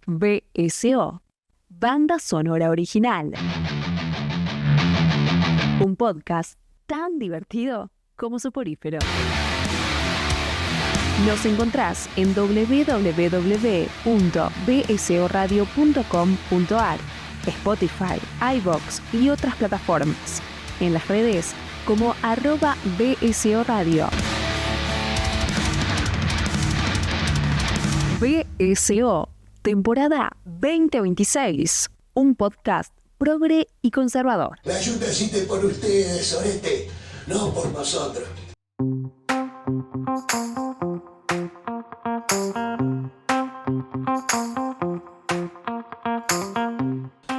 BSO, Banda Sonora Original. Un podcast tan divertido como soporífero. Nos encontrás en www.bsoradio.com.ar, Spotify, iVoox y otras plataformas. En las redes como @BSO Radio. BSO, temporada 2026. Un podcast progre y conservador. La ayuda existe por ustedes, Sorete, no por nosotros.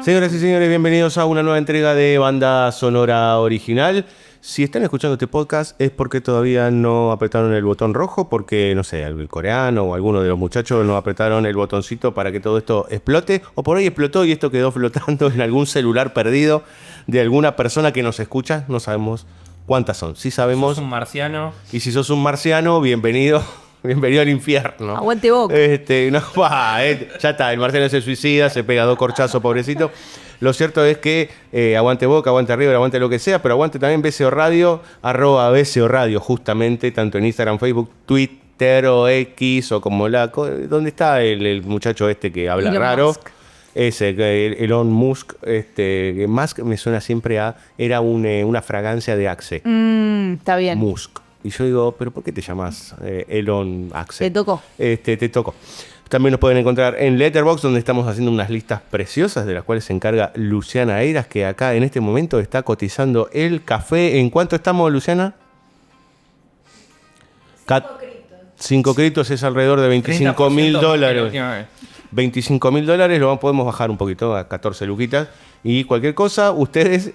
Señoras y señores, bienvenidos a una nueva entrega de Banda Sonora Original. Si están escuchando este podcast es porque todavía no apretaron el botón rojo, porque, no sé, el coreano o alguno de los muchachos no apretaron el botoncito para que todo esto explote, o por ahí explotó y esto quedó flotando en algún celular perdido de alguna persona que nos escucha. No sabemos cuántas son. Sí sabemos. ¿Sos un marciano? Y si sos un marciano, bienvenido. Bienvenido al infierno. Aguante Boca. Ya está, el marciano se suicida, se pega 2 corchazos, pobrecito. Lo cierto es que aguante Boca, aguante River, aguante lo que sea, pero aguante también BSO Radio, @BSO Radio, justamente, tanto en Instagram, Facebook, Twitter o X, o como ¿dónde está el muchacho este que habla Elon raro? Musk. Ese, Elon Musk, que Musk me suena siempre era una fragancia de Axe. Está bien. Musk. Y yo digo, ¿pero por qué te llamas Elon Axe? Te tocó. Te tocó. También nos pueden encontrar en Letterboxd, donde estamos haciendo unas listas preciosas, de las cuales se encarga Luciana Eiras, que acá en este momento está cotizando el café. ¿En cuánto estamos, Luciana? 5 criptos es alrededor de $25.000. $25.000, lo podemos bajar un poquito a 14 luquitas. Y cualquier cosa, ustedes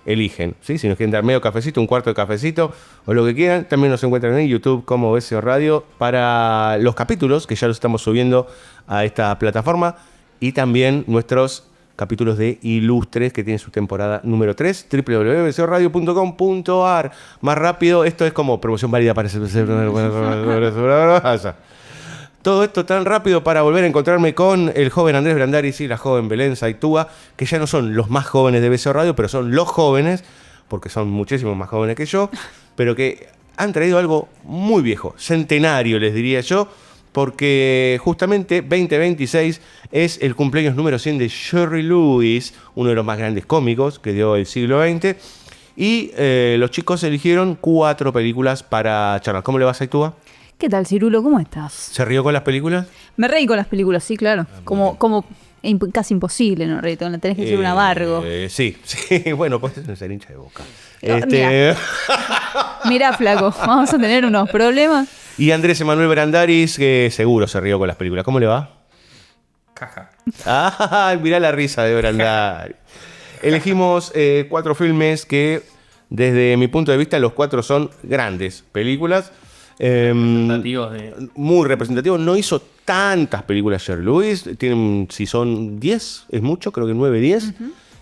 eligen, ¿sí? Si nos quieren dar medio cafecito, un cuarto de cafecito o lo que quieran, también nos encuentran en YouTube como BSO Radio para los capítulos, que ya los estamos subiendo a esta plataforma, y también nuestros capítulos de Ilustres, que tienen su temporada número 3, www.bsoradio.com.ar. Más rápido, esto es como promoción válida para todo esto tan rápido para volver a encontrarme con el joven Andrés Brandaris y la joven Belén Saitúa, que ya no son los más jóvenes de BSO Radio, pero son los jóvenes, porque son muchísimo más jóvenes que yo, pero que han traído algo muy viejo, centenario les diría yo, porque justamente 2026 es el cumpleaños número 100 de Jerry Lewis, uno de los más grandes cómicos que dio el siglo XX, y los chicos eligieron 4 películas para charlar. ¿Cómo le va, Saitúa? ¿Qué tal, Cirulo? ¿Cómo estás? ¿Se rió con las películas? Me reí con las películas, sí, claro. Como casi imposible, ¿no? Tenés que ser un amargo. Sí, bueno, pues es ser hincha de Boca. Mirá, flaco, vamos a tener unos problemas. Y Andrés Emanuel Brandaris, que seguro se rió con las películas. ¿Cómo le va? Caja. Mirá la risa de Brandaris. Elegimos 4 filmes que, desde mi punto de vista, los 4 son grandes películas. Muy representativos. No hizo tantas películas Jerry Lewis. Tienen, si son 10, es mucho, creo que 9, 10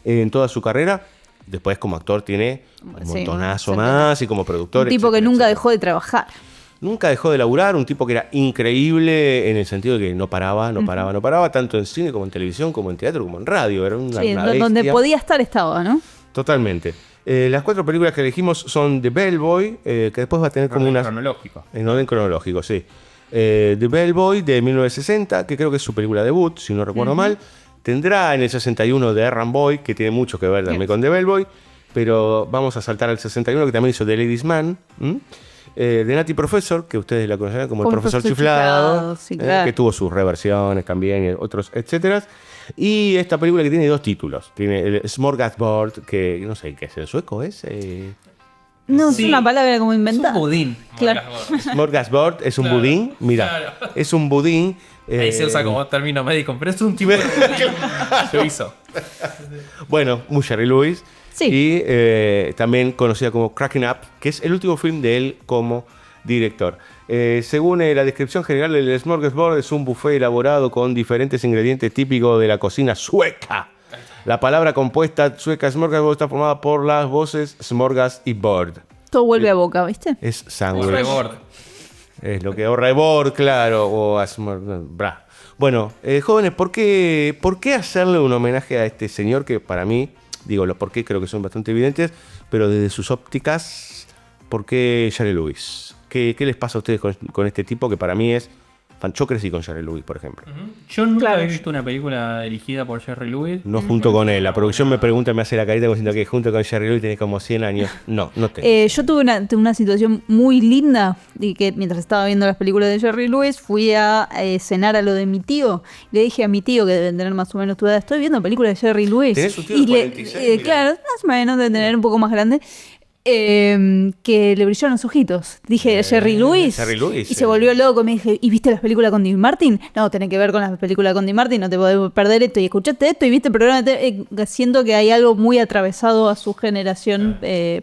en toda su carrera. Después, como actor, tiene un montonazo más, y como productor. Un tipo que nunca dejó de trabajar. Nunca dejó de laburar, un tipo que era increíble en el sentido de que no paraba, tanto en cine como en televisión, como en teatro, como en radio. Era una donde podía estar estaba, ¿no? Totalmente. Las 4 películas que elegimos son The Bellboy, que después va a tener como unas... En orden cronológico, sí. The Bellboy de 1960, que creo que es su película debut, si no recuerdo mal. Tendrá en el 61 The Errand Boy, que tiene mucho que ver también con The Bellboy, pero vamos a saltar al 61, que también hizo The Ladies Man. The Nutty Professor, que ustedes la conocerán como el profesor chiflado, sí, claro. Que tuvo sus reversiones también, y otros, etcétera. Y esta película que tiene 2 títulos. Tiene el Smorgasbord, que no sé qué es, ¿en sueco es? No, sí, es una palabra como inventada. Es un budín. Claro. Smorgasbord es un budín. Mira, es un budín. Ahí se usa como término médico, pero es un tipo de suizo. Bueno, muy Jerry Lewis. Sí. Y también conocida como Cracking Up, que es el último film de él como director. Según la descripción general, el smorgasbord es un buffet elaborado con diferentes ingredientes típicos de la cocina sueca. La palabra compuesta sueca smorgasbord está formada por las voces smorgas y board. Todo vuelve a Boca, ¿viste? Es sándwich. Es lo que ahorra Bord, claro. O Bueno, jóvenes, ¿por qué hacerle un homenaje a este señor que para mí, digo, los por qué creo que son bastante evidentes, pero desde sus ópticas, ¿por qué Jerry Lewis? ¿Qué les pasa a ustedes con este tipo que para mí es... Yo crecí con Jerry Lewis, por ejemplo. Yo nunca he visto una película dirigida por Jerry Lewis. No junto con él. La producción me pregunta, me hace la carita diciendo que junto con Jerry Lewis tenés como 100 años. No tengo. Yo tuve una situación muy linda y que mientras estaba viendo las películas de Jerry Lewis fui a cenar a lo de mi tío. Le dije a mi tío, que deben tener más o menos tu edad, estoy viendo películas de Jerry Lewis. ¿Tenés un tío de 46? Claro, más o menos deben tener un poco más grande. Que le brillaron los ojitos. Dije, Jerry Lewis. Y se volvió loco. Me dije, ¿y viste las películas con Dean Martin? No, tenés que ver con las películas con Dean Martin, no te podés perder esto. Y escuchaste esto y viste el programa. Siento que hay algo muy atravesado a su generación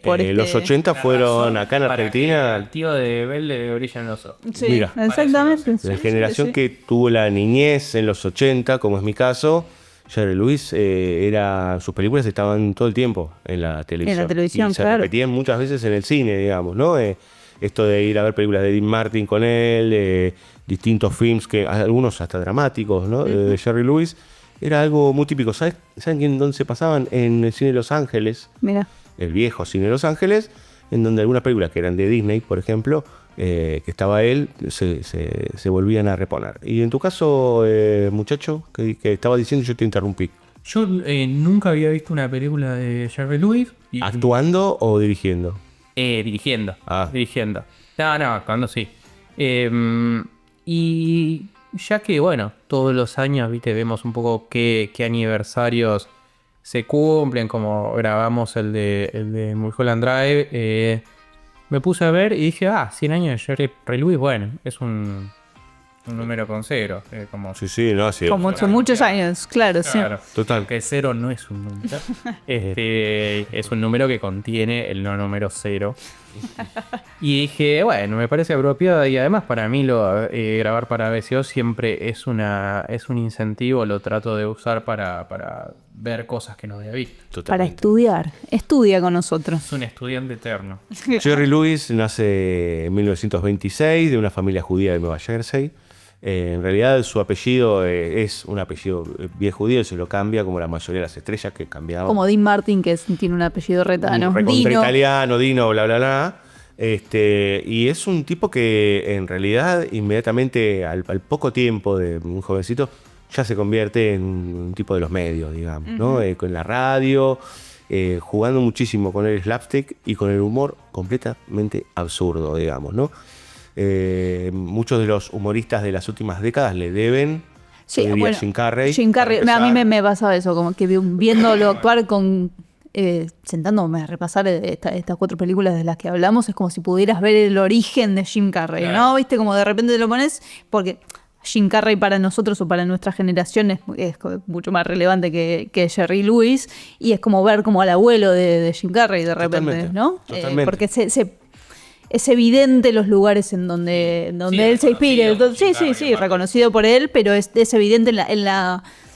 por los 80 fueron acá en Argentina. El tío de Bell le brillan los ojos. Sí, Mira, exactamente. La generación que tuvo la niñez en los 80, como es mi caso, Jerry Lewis, sus películas estaban todo el tiempo en la televisión. En la televisión, y se claro. repetían muchas veces en el cine, digamos, ¿no? Esto de ir a ver películas de Dean Martin con él, distintos films, que algunos hasta dramáticos, ¿no? De Jerry Lewis, era algo muy típico. ¿Saben dónde se pasaban? En el cine de Los Ángeles. Mira. El viejo cine de Los Ángeles, en donde algunas películas que eran de Disney, por ejemplo, que estaba él, se volvían a reponer. Y en tu caso, muchacho, que estaba diciendo, yo te interrumpí. Yo nunca había visto una película de Jerry Lewis. ¿Actuando o dirigiendo? Dirigiendo. Ah. Dirigiendo. No, actuando sí. Y ya que, bueno, todos los años, viste, vemos un poco qué aniversarios se cumplen, como grabamos el de Mulholland Drive, me puse a ver y dije, 100 años de Jerry Lewis, bueno, es un número con cero. Como Sí, no, sí. Como son muchos años, claro, sí. Total. Que cero no es un número. Es un número que contiene el no número 0. Y dije, bueno, me parece apropiado y además para mí grabar para BCO siempre es un incentivo, lo trato de usar para ver cosas que no había visto. Totalmente. Para estudiar. Estudia con nosotros. Es un estudiante eterno. Jerry Lewis nace en 1926 de una familia judía de Nueva Jersey. En realidad su apellido es un apellido bien judío, se lo cambia como la mayoría de las estrellas que cambiaban. Como Dean Martin, que tiene un apellido retano. Contra italiano, Dino, bla, bla, bla. Y es un tipo que en realidad inmediatamente al poco tiempo de un jovencito ya se convierte en un tipo de los medios, digamos, ¿no? Con la radio, jugando muchísimo con el slapstick y con el humor completamente absurdo, digamos, ¿no? Muchos de los humoristas de las últimas décadas le deben a Jim Carrey. Jim Carrey, a mí me pasaba eso, como que viéndolo actuar sentándome a repasar estas 4 películas de las que hablamos, es como si pudieras ver el origen de Jim Carrey, ¿no? Viste, como de repente te lo pones, porque Jim Carrey para nosotros o para nuestra generación es mucho más relevante que Jerry Lewis, y es como ver como al abuelo de Jim Carrey de repente, ¿no? Totalmente. Porque es evidente los lugares en donde él se inspira. Sí, reconocido por él, pero es evidente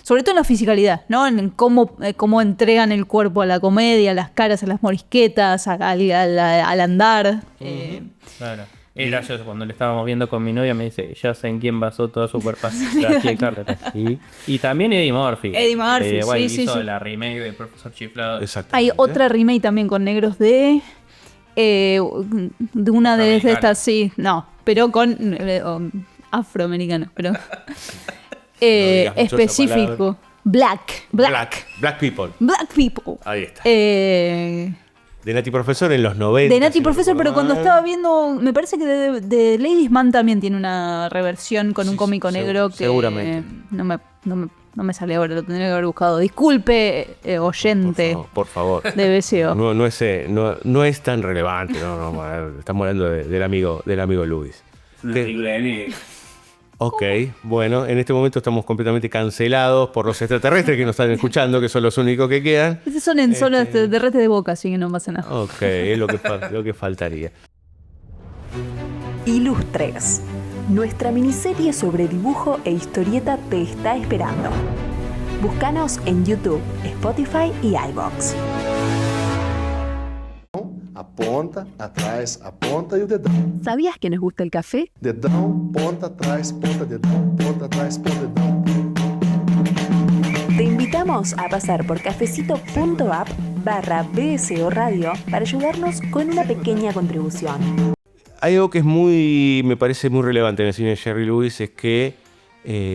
sobre todo en la fisicalidad, ¿no? En cómo entregan el cuerpo a la comedia, a las caras, a las morisquetas, al andar. Claro. Es gracioso, cuando le estábamos viendo con mi novia me dice, ya sé en quién basó toda su performance. Y también Eddie Murphy. Hizo la remake de Profesor Chiflado. Hay otra remake también con negros de una de estas, sí, no, pero con afroamericano, pero específico. Black People. Ahí está. De Nati Professor en los 90. De Nati Professor, pero cuando estaba viendo, me parece que de Ladies Man también tiene una reversión con un cómico negro que seguramente. No me sale ahora, lo tendría que haber buscado. Disculpe, oyente. Por favor. De BCO. No es tan relevante. Estamos hablando del amigo Luis. Ok, bueno, en este momento estamos completamente cancelados por los extraterrestres que nos están escuchando, que son los únicos que quedan. Esos son solo extraterrestres de Boca, así que no pasa nada. Ok, es lo que faltaría. Ilustres. Nuestra miniserie sobre dibujo e historieta te está esperando. Búscanos en YouTube, Spotify y iVoox. a ponta, atrás, a ponta y el dedão. ¿Sabías que nos gusta el café? Dedão, ponta, atrás, ponta, dedão, ponta, atrás, ponta, dedão. Te invitamos a pasar por cafecito.app/BSO Radio para ayudarnos con una pequeña contribución. Hay algo que me parece muy relevante en el cine de Jerry Lewis, es que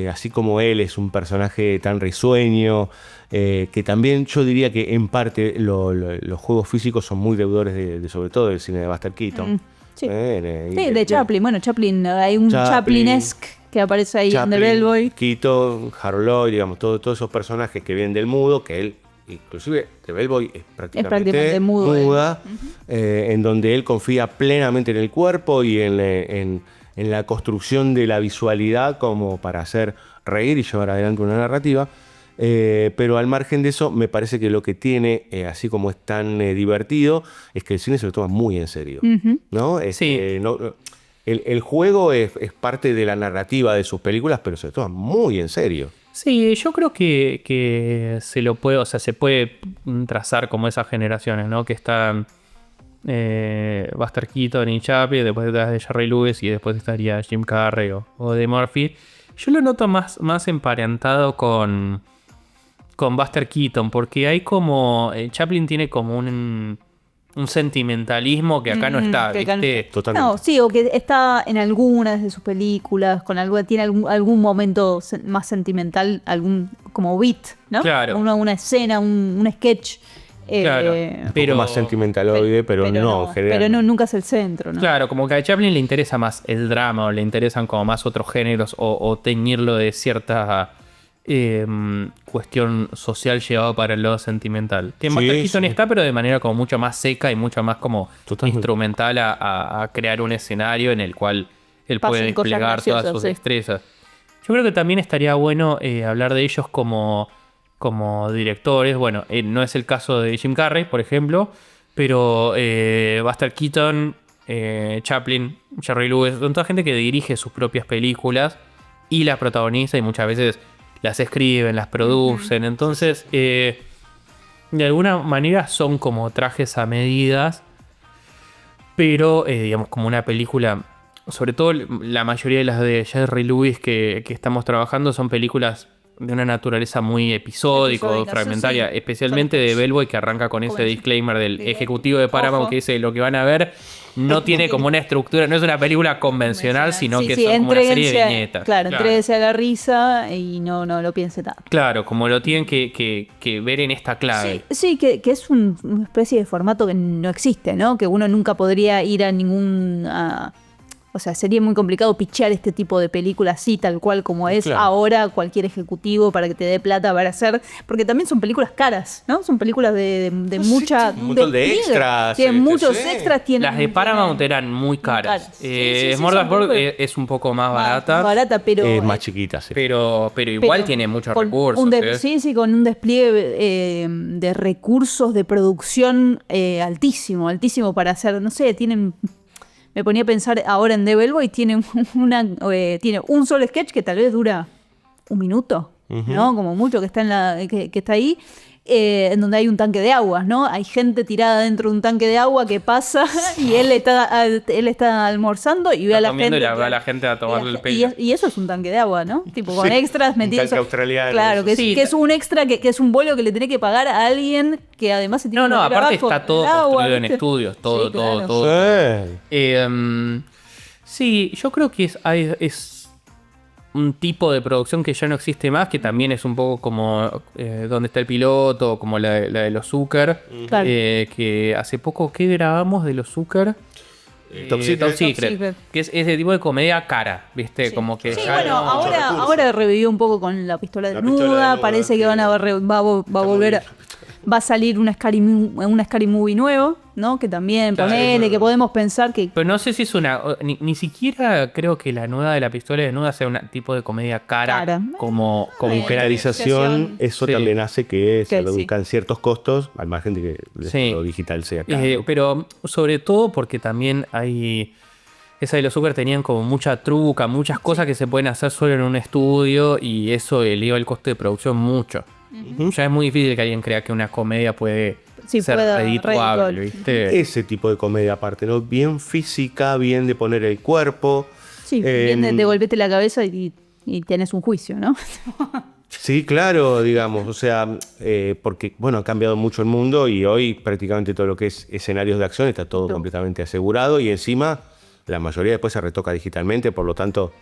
así como él es un personaje tan risueño, que también yo diría que en parte los juegos físicos son muy deudores de sobre todo del cine de Buster Keaton. Sí, de Chaplin. Bueno, Chaplin, hay un Chaplin-esque que aparece ahí en The Bellboy. Keaton, Harold Lloyd, digamos, todos esos personajes que vienen del mudo, que él, inclusive The Bellboy es prácticamente muda, en donde él confía plenamente en el cuerpo y en la construcción de la visualidad como para hacer reír y llevar adelante una narrativa. Pero al margen de eso, me parece que lo que tiene, así como es tan divertido, es que el cine se lo toma muy en serio. ¿No? El juego es parte de la narrativa de sus películas, pero se lo toma muy en serio. Sí, yo creo que se lo puede, o sea, se puede trazar como esas generaciones, ¿no? Que están Buster Keaton y Chaplin, después detrás de Jerry Lewis y después estaría Jim Carrey o de Murphy. Yo lo noto más emparentado con Buster Keaton, porque hay como Chaplin tiene como un sentimentalismo que acá no está, ¿viste? Totalmente. No, sí, o que está en algunas de sus películas, tiene algún momento más sentimental, algún como beat, ¿no? Claro. Una escena, un sketch. Claro, Un poco más sentimentaloide, pero no, en general. Pero nunca es el centro, ¿no? Claro, como que a Chaplin le interesa más el drama, o le interesan como más otros géneros, o teñirlo de cierta cuestión social llevado para el lado sentimental. Buster Keaton está, pero de manera como mucho más seca y mucho más como instrumental a crear un escenario en el cual él puede desplegar todas sus destrezas. Yo creo que también estaría bueno hablar de ellos como directores. Bueno, no es el caso de Jim Carrey, por ejemplo, pero Buster Keaton, Chaplin, Jerry Lewis, son toda gente que dirige sus propias películas y las protagoniza y muchas veces las escriben, las producen. Entonces, de alguna manera son como trajes a medidas, pero digamos como una película, sobre todo la mayoría de las de Jerry Lewis que estamos trabajando son películas de una naturaleza muy episódico, fragmentaria, especialmente de Bellboy, que arranca con ese disclaimer del ejecutivo de Paramount que dice lo que van a ver no tiene como una estructura, no es una película convencional, sino que son como una serie de viñetas. Claro, entréguese a la risa y no lo piense tanto. Claro, como lo tienen que ver en esta clave. Sí, que es una especie de formato que no existe, ¿no? Que uno nunca podría ir a ningún... O sea, sería muy complicado pitchear este tipo de películas así, tal cual como es ahora cualquier ejecutivo para que te dé plata para hacer... Porque también son películas caras, ¿no? Son películas de mucha... Un montón de extras. Tienen muchos extras. Las de Paramount eran muy caras. Smorgasbord es un poco más barata. Pero... más chiquita, sí. Pero igual tiene muchos recursos. Sí, con un despliegue de recursos de producción altísimo para hacer... No sé, tienen... Me ponía a pensar ahora en The Bellboy, tiene un solo sketch que tal vez dura un minuto, ¿no? Como mucho que está que está ahí, en donde hay un tanque de agua, ¿no? Hay gente tirada dentro de un tanque de agua que pasa y él está almorzando y ve a la gente. Y va a la gente a tomarle el pelo. Y eso es un tanque de agua, ¿no? Tipo con extras metidos. Un tanque australiano. Claro, que es un extra, que es un vuelo que le tenés que pagar a alguien que además se tiene que aparte abajo está todo construido en estudios, todo. Sí, yo creo que es un tipo de producción que ya no existe más, que también es un poco como Donde está el piloto, como la de los Zucker, que hace poco, ¿qué grabamos de los Zucker? Top Secret. Que es ese tipo de comedia cara, ¿viste? Como que ahora revivió un poco con La pistola desnuda, parece que va a volver... Va a salir un Scary Movie nuevo, ¿no? Que también ponele, que podemos pensar que... Pero no sé si es una... Ni siquiera creo que la nueva de La pistola desnuda sea un tipo de comedia cara. Como caracterización. Eso también hace que se reduzcan ciertos costos, al margen de que lo digital sea caro. Pero sobre todo porque también hay... Esa de los Zucker tenían como mucha truca, muchas cosas que se pueden hacer solo en un estudio, y eso eleva el costo de producción mucho. Ya es muy difícil que alguien crea que una comedia puede Sí, ser pueda redituable, redituable. ¿viste? Ese tipo de comedia aparte, ¿no? Bien física, bien de poner el cuerpo. Sí, bien de golpete la cabeza y tenés un juicio, ¿no? Sí, claro, digamos, o sea, porque, bueno, ha cambiado mucho el mundo y hoy prácticamente todo lo que es escenarios de acción está todo completamente asegurado y encima la mayoría después se retoca digitalmente, por lo tanto,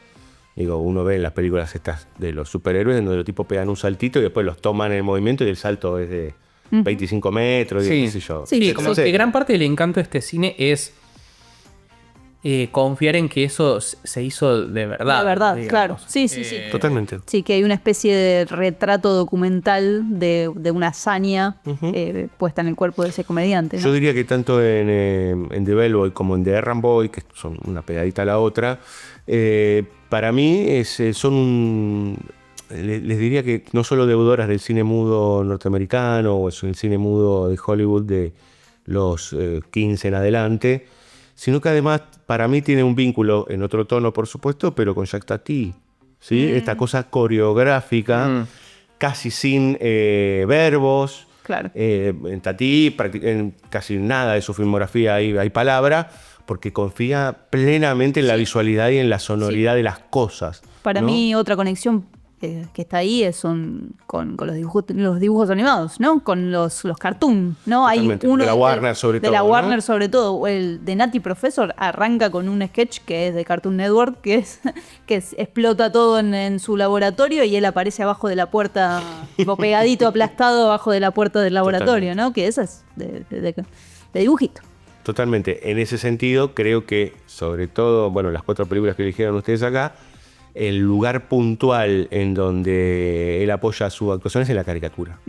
digo, uno ve en las películas estas de los superhéroes donde los tipos pegan un saltito y después los toman en el movimiento y el salto es de 25 metros, y qué sé yo. Sí, Como Sí. que gran parte del encanto de este cine es confiar en que eso se hizo de verdad. De verdad, digamos. claro. Sí. Totalmente. Sí, que hay una especie de retrato documental de una hazaña puesta en el cuerpo de ese comediante, ¿no? Yo diría que tanto en The Bellboy como en The Errand Boy, que son una pegadita a la otra, para mí les diría que no solo deudoras del cine mudo norteamericano o el cine mudo de Hollywood de los 15 en adelante, sino que además para mí tiene un vínculo en otro tono, por supuesto, pero con Jacques Tati, ¿sí? Esta cosa coreográfica, casi sin verbos. Claro. En Tati, en casi nada de su filmografía hay palabra, porque confía plenamente en la visualidad y en la sonoridad de las cosas. Para ¿no? mí, otra conexión que está ahí son con los dibujos animados, ¿no? Con los cartoon, ¿no? Hay Totalmente. uno De la Warner sobre todo, De la ¿no? Warner sobre todo. El de Nutty Professor arranca con un sketch que es de Cartoon Network, que explota todo en su laboratorio y él aparece abajo de la puerta, tipo pegadito, aplastado abajo de la puerta del laboratorio, ¿no? Que esa es de dibujito. Totalmente. En ese sentido, creo que, sobre todo, bueno, las 4 películas que eligieron ustedes acá, el lugar puntual en donde él apoya su actuación es en la caricatura.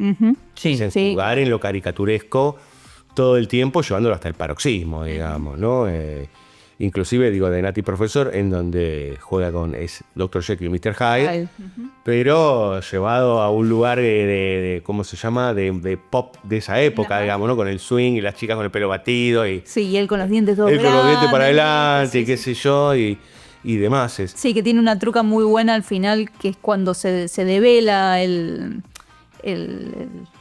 Sí. Es en jugar en lo caricaturesco todo el tiempo, llevándolo hasta el paroxismo, digamos, ¿no? Inclusive, digo, de Nutty Professor, en donde juega con Dr. Jekyll y Mr. Hyde, pero llevado a un lugar de ¿cómo se llama? De pop de esa época, digamos, ¿no? Con el swing y las chicas con el pelo batido y Sí, y él con los dientes todos él con los dientes para grandes, adelante sí, y qué sé yo y demás. Sí, que tiene una truca muy buena al final, que es cuando se devela el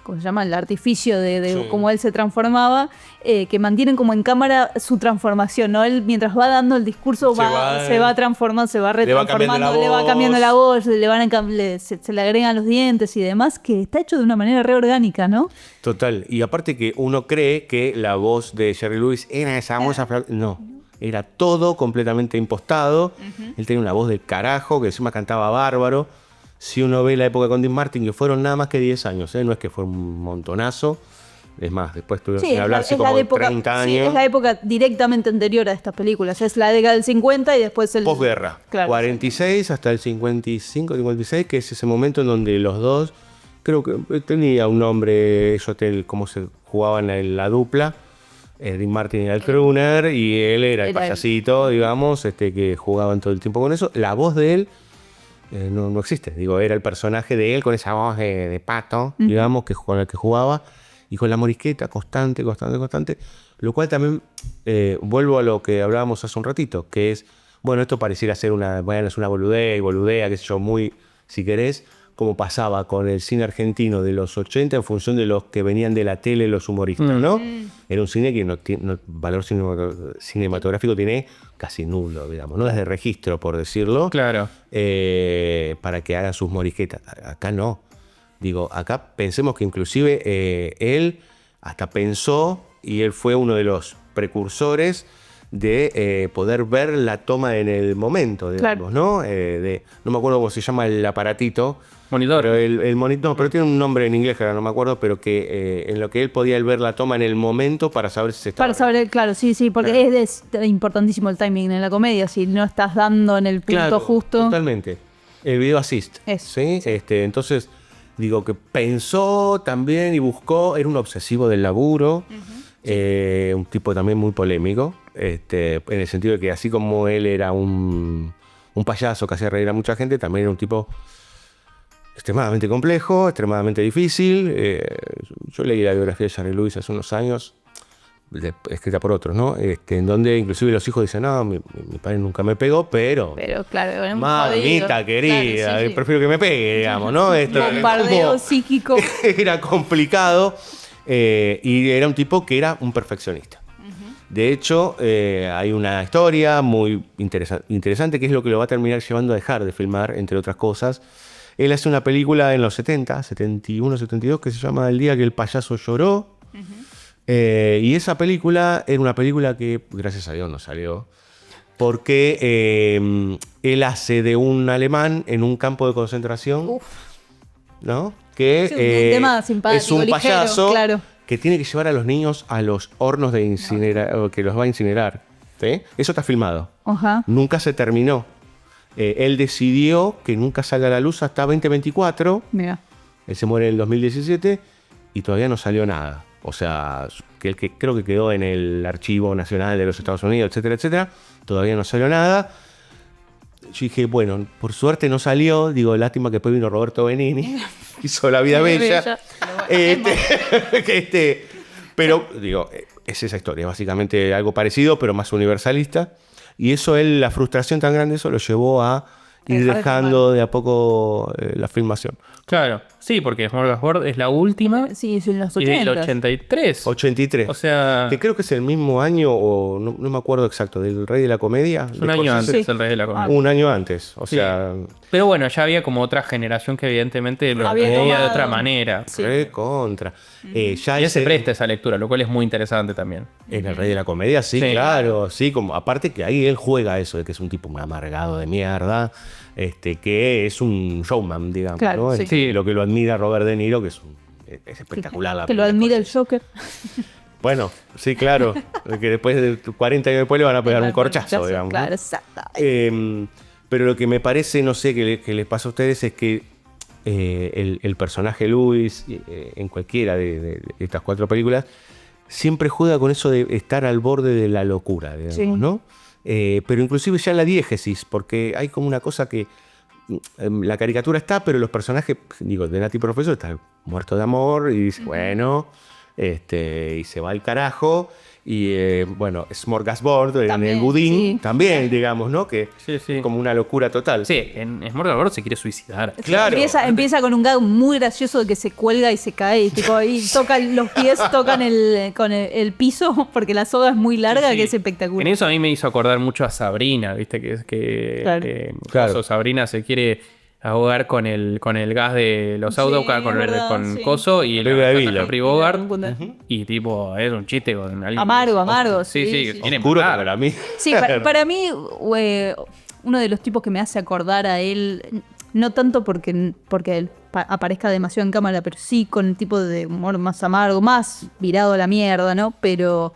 ¿cómo se llama? El artificio de cómo él se transformaba, que mantienen como en cámara su transformación, ¿no? Él mientras va dando el discurso se va transformando, se va retransformando, le va cambiando la voz, se le agregan los dientes y demás, que está hecho de una manera re orgánica, ¿no? Total. Y aparte que uno cree que la voz de Jerry Lewis era esa voz. No. Era todo completamente impostado. Él tenía una voz del carajo, que encima cantaba bárbaro. Si uno ve la época con Dean Martin, que fueron nada más que 10 años, no es que fue un montonazo. Es más, después tuvieron que hablarse como 30 años. Sí, es la época directamente anterior a estas películas. Es la década del 50 y después el... Posguerra. Claro, 46 hasta el 55, 56, que es ese momento en donde los dos, creo que tenía un nombre, cómo se jugaban en la dupla. Dean Martin era el crooner y él era el payasito, digamos, que jugaban todo el tiempo con eso. La voz de él no existe, digo, era el personaje de él con esa voz de pato, digamos, con el que jugaba y con la morisqueta constante, lo cual también vuelvo a lo que hablábamos hace un ratito, que es, bueno, esto pareciera ser es una boludea, qué sé yo, muy, si querés, como pasaba con el cine argentino de los 80 en función de los que venían de la tele, los humoristas, ¿no? Era un cine que no valor cinematográfico tiene casi nulo, digamos, no es de registro, por decirlo. Claro. Para que hagan sus morisquetas. Acá no. Digo, acá pensemos que inclusive él hasta pensó, y él fue uno de los precursores de poder ver la toma en el momento, digamos, ¿no? No me acuerdo cómo se llama el aparatito. Monitor. Pero el monitor, pero tiene un nombre en inglés que ahora no me acuerdo, pero que en lo que él podía ver la toma en el momento para saber si se estaba... Para saber, claro, sí, porque es importantísimo el timing en la comedia, si no estás dando en el punto justo. Totalmente. El video assist. ¿sí? Entonces, digo que pensó también y buscó, era un obsesivo del laburo, un tipo también muy polémico, en el sentido de que así como él era un payaso que hacía reír a mucha gente, también era un tipo extremadamente complejo, extremadamente difícil. Yo leí la biografía de Jerry Lewis hace unos años, escrita por otros, ¿no? En donde inclusive los hijos dicen, no, mi padre nunca me pegó, pero claro, era muy mamita jodido. querida, Claro, sí. prefiero que me pegue, digamos, ¿no? Bombardeo psíquico. Era complicado. Y era un tipo que era un perfeccionista. De hecho, hay una historia muy interesante que es lo que lo va a terminar llevando a dejar de filmar, entre otras cosas. Él hace una película en los 70, 71, 72, que se llama El día que el payaso lloró. Y esa película era una película que, gracias a Dios, no salió. Porque él hace de un alemán en un campo de concentración. ¿No? Que Sí, un tema simpático, es un ligero, payaso claro. que tiene que llevar a los niños a los hornos de incinerar, que los va a incinerar. ¿Sí? Eso está filmado. Ajá. Nunca se terminó. Él decidió que nunca salga a la luz hasta 2024. Mira. Él se muere en el 2017 y todavía no salió nada. O sea, que creo que quedó en el Archivo Nacional de los Estados Unidos, etcétera, etcétera. Todavía no salió nada. Yo dije, bueno, por suerte no salió. Digo, lástima que después vino Roberto Benigni. Hizo La vida bella. Pero, digo, es esa historia. Básicamente algo parecido, pero más universalista. Y eso, la frustración tan grande, eso lo llevó a ir dejando de a poco la filmación. Claro, sí, porque Smorgasbord es la última. Sí, es en los Y 80. del 83. 83. O sea, Que creo que es el mismo año, o no me acuerdo exacto, del Rey de la Comedia. un año antes Sí. el Rey de la Comedia. Un año antes. O Sí. sea, Pero bueno, ya había como otra generación que evidentemente lo Había veía de tomado. otra manera. Sí. re contra. Ya Ya se presta esa lectura, lo cual es muy interesante también. En el Rey de la Comedia, sí, Sí. claro. Sí, como, aparte que ahí él juega eso, de que es un tipo muy amargado de mierda, que es un showman, digamos. Claro, ¿no? sí. Sí, lo que lo admira Robert De Niro, que es espectacular. la Que lo película. admira el Joker. Bueno, sí, claro. Que después de 40 años después le van a pegar un corchazo, digamos. ¿no? Claro, exacto. Pero lo que me parece, no sé, que les pasa a ustedes es que el personaje Luis, en cualquiera de estas 4 películas, siempre juega con eso de estar al borde de la locura, digamos, Sí. ¿no? Pero inclusive ya en la diégesis, porque hay como una cosa que la caricatura está, pero los personajes, digo, de Nati Profesor está muerto de amor y dice, bueno, y se va al carajo. Y bueno, Smorgasbord en También, el budín, sí. también, digamos, ¿no? Que Sí, sí. como una locura total. Sí, en Smorgasbord se quiere suicidar. Claro. Empieza con un gag muy gracioso de que se cuelga y se cae y, tipo, y los pies tocan con el piso porque la soga es muy larga, Sí. que es espectacular. En eso a mí me hizo acordar mucho a Sabrina, ¿viste? Que es que Claro. Sabrina se quiere ahogar con el gas de los Sí, autos, es con verdad, sí. coso y Película de el Vila. Humphrey Bogart. Ujú. Y tipo, es un chiste con alguien. Amargo, Sí, sí, sí, sí. quiere Oscuro matar. para mí. Sí, para mí, uno de los tipos que me hace acordar a él, no tanto porque él aparezca demasiado en cámara, pero sí con el tipo de humor más amargo, más virado a la mierda, ¿no? Pero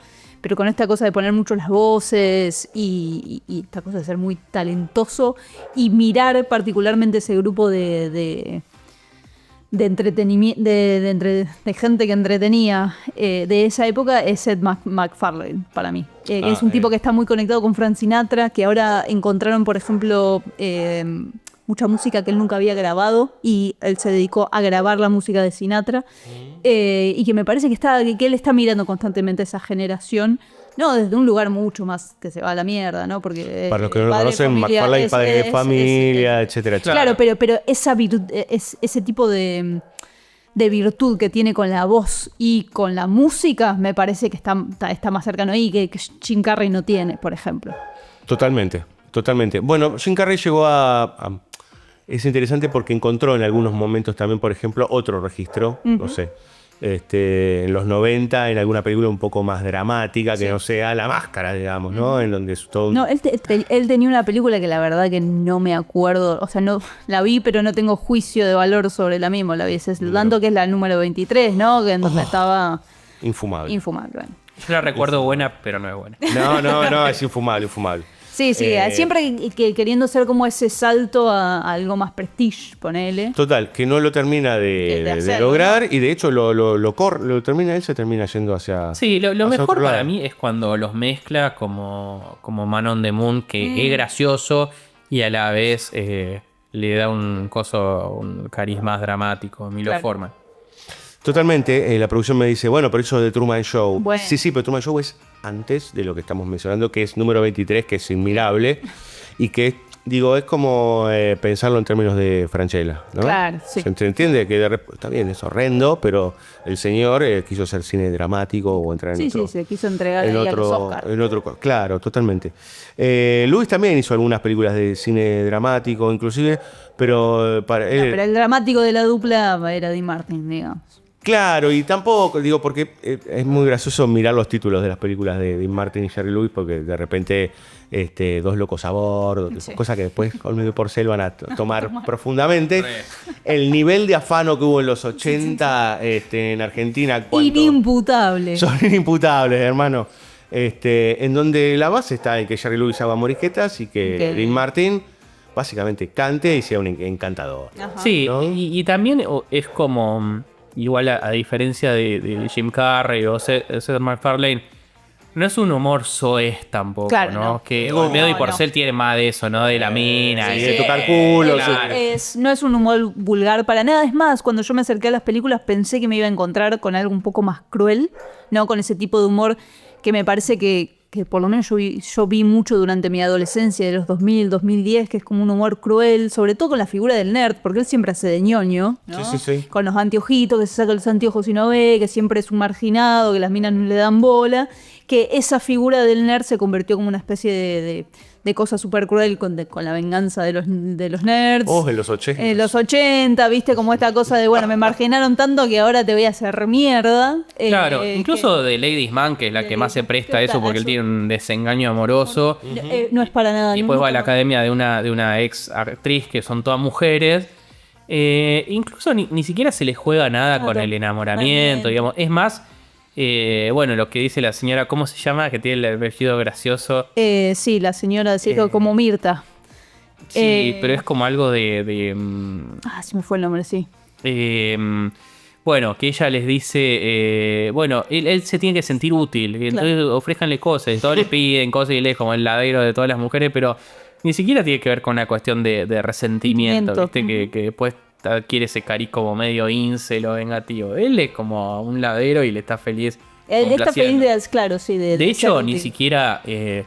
con esta cosa de poner mucho las voces y esta cosa de ser muy talentoso y mirar particularmente ese grupo de entretenimiento, de gente que entretenía de esa época es Ed MacFarlane para mí. Es un tipo que está muy conectado con Frank Sinatra, que ahora encontraron, por ejemplo, mucha música que él nunca había grabado y él se dedicó a grabar la música de Sinatra y que me parece que él está mirando constantemente a esa generación. No, desde un lugar mucho más que se va a la mierda, ¿no? Porque Para los que no lo padre de conocen, familia McFarlane, padre de familia, etcétera, etcétera. Claro, pero esa virtud, ese tipo de virtud que tiene con la voz y con la música, me parece que está más cercano ahí que Jim Carrey no tiene, por ejemplo. Totalmente, totalmente. Bueno, Jim Carrey llegó es interesante porque encontró en algunos momentos también, por ejemplo, otro registro, no sé, en los 90, en alguna película un poco más dramática, que no sea La Máscara, digamos, ¿no? En donde es todo... No, él tenía una película que la verdad que no me acuerdo, o sea, no la vi, pero no tengo juicio de valor sobre la misma, la vi tanto que es la número 23, ¿no? Que en donde estaba Infumable. infumable. Bueno. Yo la recuerdo buena, pero no es buena. No, es infumable, infumable. Sí, siempre queriendo hacer como ese salto a algo más prestige, ponele. Total, que no lo termina De de hacerlo, lograr y de hecho lo termina, él se termina yendo hacia... Sí, lo hacia mejor otro para lado. mí es cuando los mezcla como Man on the Moon, que es gracioso y a la vez le da un carisma dramático, Milo Claro. Forman. Totalmente, la producción me dice, bueno, pero eso de Truman Show. Bueno. Sí, pero Truman Show es antes de lo que estamos mencionando, que es número 23, que es inmirable y que digo, es como pensarlo en términos de Francella, ¿no? Claro, sí. Se entiende que está bien, es horrendo, pero el señor quiso hacer cine dramático o entrar en otro... Sí, se quiso entregar en ahí a los otro, Oscars. claro, totalmente. Luis también hizo algunas películas de cine dramático, inclusive, pero para él... Pero el dramático de la dupla era Dean Martin, digamos. Claro, y tampoco, digo, porque es muy gracioso mirar los títulos de las películas de Dean Martin y Jerry Lewis, porque de repente Dos locos a bordo, Sí. cosas que después Olmedo y Porcel van a tomar profundamente. El nivel de afano que hubo en los 80 en Argentina. Inimputable. Son inimputables, hermano. En donde la base está en que Jerry Lewis haga morisquetas y que Dean Martin básicamente cante y sea un encantador. Ajá. Sí, ¿no? y también es como, igual a diferencia de Jim Carrey o Seth MacFarlane, no es un humor soez tampoco, Claro, ¿no? no. Que No, Olmedo y no. Porcel tiene más de eso, ¿no? De la mina. Sí, y de tocar culo. Claro. No es un humor vulgar para nada. Es más, cuando yo me acerqué a las películas pensé que me iba a encontrar con algo un poco más cruel, ¿no? Con ese tipo de humor que me parece que por lo menos yo vi mucho durante mi adolescencia, de los 2000, 2010, que es como un humor cruel, sobre todo con la figura del nerd, porque él siempre hace de ñoño, ¿no? Sí. Con los anteojitos, que se saca los anteojos y no ve, que siempre es un marginado, que las minas no le dan bola, que esa figura del nerd se convirtió como una especie de cosa súper cruel con la venganza de los nerds. En los 80. En los 80, viste, como esta cosa de, bueno, me marginaron tanto que ahora te voy a hacer mierda. Claro, incluso de Ladies Man, que es la que más se presta a eso porque él tiene un desengaño amoroso. No es para nada. Y después va a la academia de una ex actriz que son todas mujeres. Incluso ni siquiera se les juega nada con el enamoramiento, digamos. Es más, lo que dice la señora, ¿cómo se llama? Que tiene el vestido gracioso. Sí, la señora, sí, como Mirta. Sí, pero es como algo de se me fue el nombre, sí. que ella les dice, él se tiene que sentir útil, y entonces ofrézcanle cosas, todos le piden cosas y él es como el ladero de todas las mujeres, pero ni siquiera tiene que ver con una cuestión de resentimiento, ¿viste? Que después adquiere ese cariz como medio incel o vengativo. Él es como un ladero y le está feliz. Él está feliz, claro, sí. De hecho, ni siquiera... se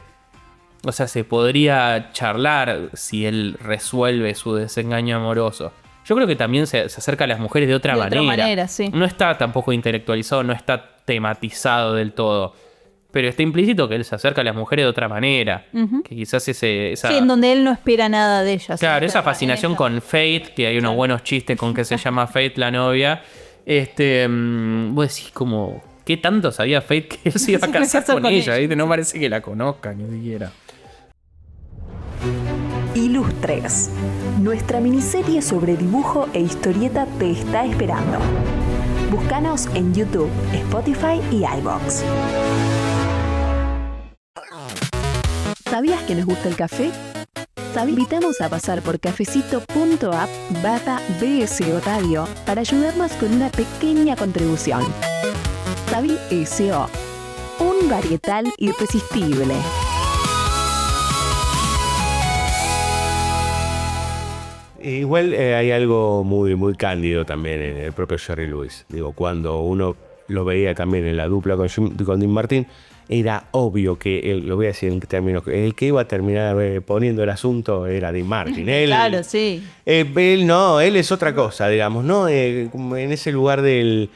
podría charlar si él resuelve su desengaño amoroso. Yo creo que también se acerca a las mujeres de otra manera. Sí. No está tampoco intelectualizado, no está tematizado del todo. Pero está implícito que él se acerca a las mujeres de otra manera. Que quizás esa... Sí, en donde él no espera nada de ellas. Claro, esa fascinación con Fate, que hay unos buenos chistes con que se llama Fate la novia. Vos decís como... ¿Qué tanto sabía Fate que él se iba a casar con ella? ¿Viste? No parece que la conozca ni siquiera. Ilustres. Nuestra miniserie sobre dibujo e historieta te está esperando. Búscanos en YouTube, Spotify y iVoox. ¿Sabías que nos gusta el café? Te invitamos a pasar por cafecito.app/BSO Radio para ayudarnos con una pequeña contribución. Sabil SO, un varietal irresistible. Igual hay algo muy, muy cándido también en el propio Jerry Lewis. Digo, cuando uno lo veía también en la dupla con Dean Martin, era obvio que, lo voy a decir en términos, el que iba a terminar poniendo el asunto era Dean Martin. Claro, sí. Él es otra cosa, digamos, ¿no? Como en ese lugar del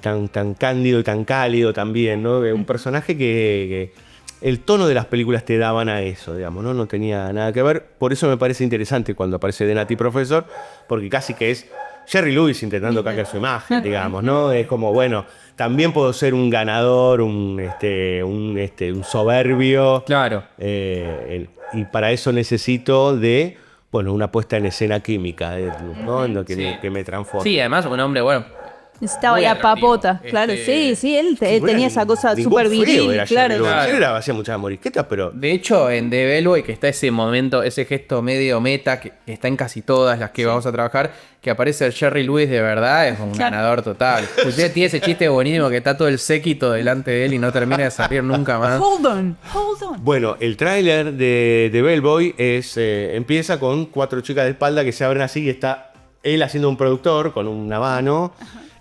tan cándido y tan cálido también, ¿no? Un personaje que el tono de las películas te daban a eso, digamos, ¿no? No tenía nada que ver. Por eso me parece interesante cuando aparece The Nutty Professor, porque casi que es Jerry Lewis intentando cambiar su imagen, digamos, ¿no? Es como, bueno, también puedo ser un ganador, un soberbio. Claro. Y para eso necesito de, una puesta en escena química, ¿no? Que me transforme. Sí, además un hombre, Estaba muy ya atractivo. papota, claro, sí, él tenía esa cosa súper viril, claro. Él hacía muchas morisquetas, pero... De hecho, en The Bellboy, que está ese momento, ese gesto medio meta, que está en casi todas las que vamos a trabajar, que aparece el Jerry Lewis de verdad, es un ganador total. Usted tiene ese chiste buenísimo que está todo el séquito delante de él y no termina de salir nunca más. Hold on. Bueno, el tráiler de Bellboy empieza con 4 chicas de espalda que se abren así y está él haciendo un productor con una mano.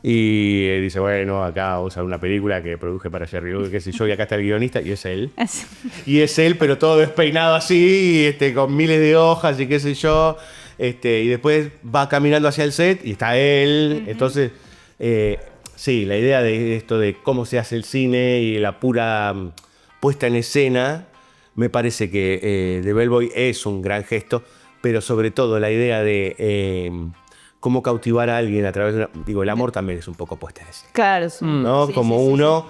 Y dice, bueno, acá vamos a ver una película que produje para Jerry Lewis, qué sé yo, y acá está el guionista, y es él. Y es él, pero todo despeinado así, con miles de hojas y qué sé yo. Y después va caminando hacia el set y está él. Entonces, sí, la idea de esto de cómo se hace el cine y la pura puesta en escena, me parece que The Bellboy es un gran gesto, pero sobre todo la idea de cómo cautivar a alguien a través de el amor también es un poco puesta en escena. Claro, ¿no? sí, Como sí, uno,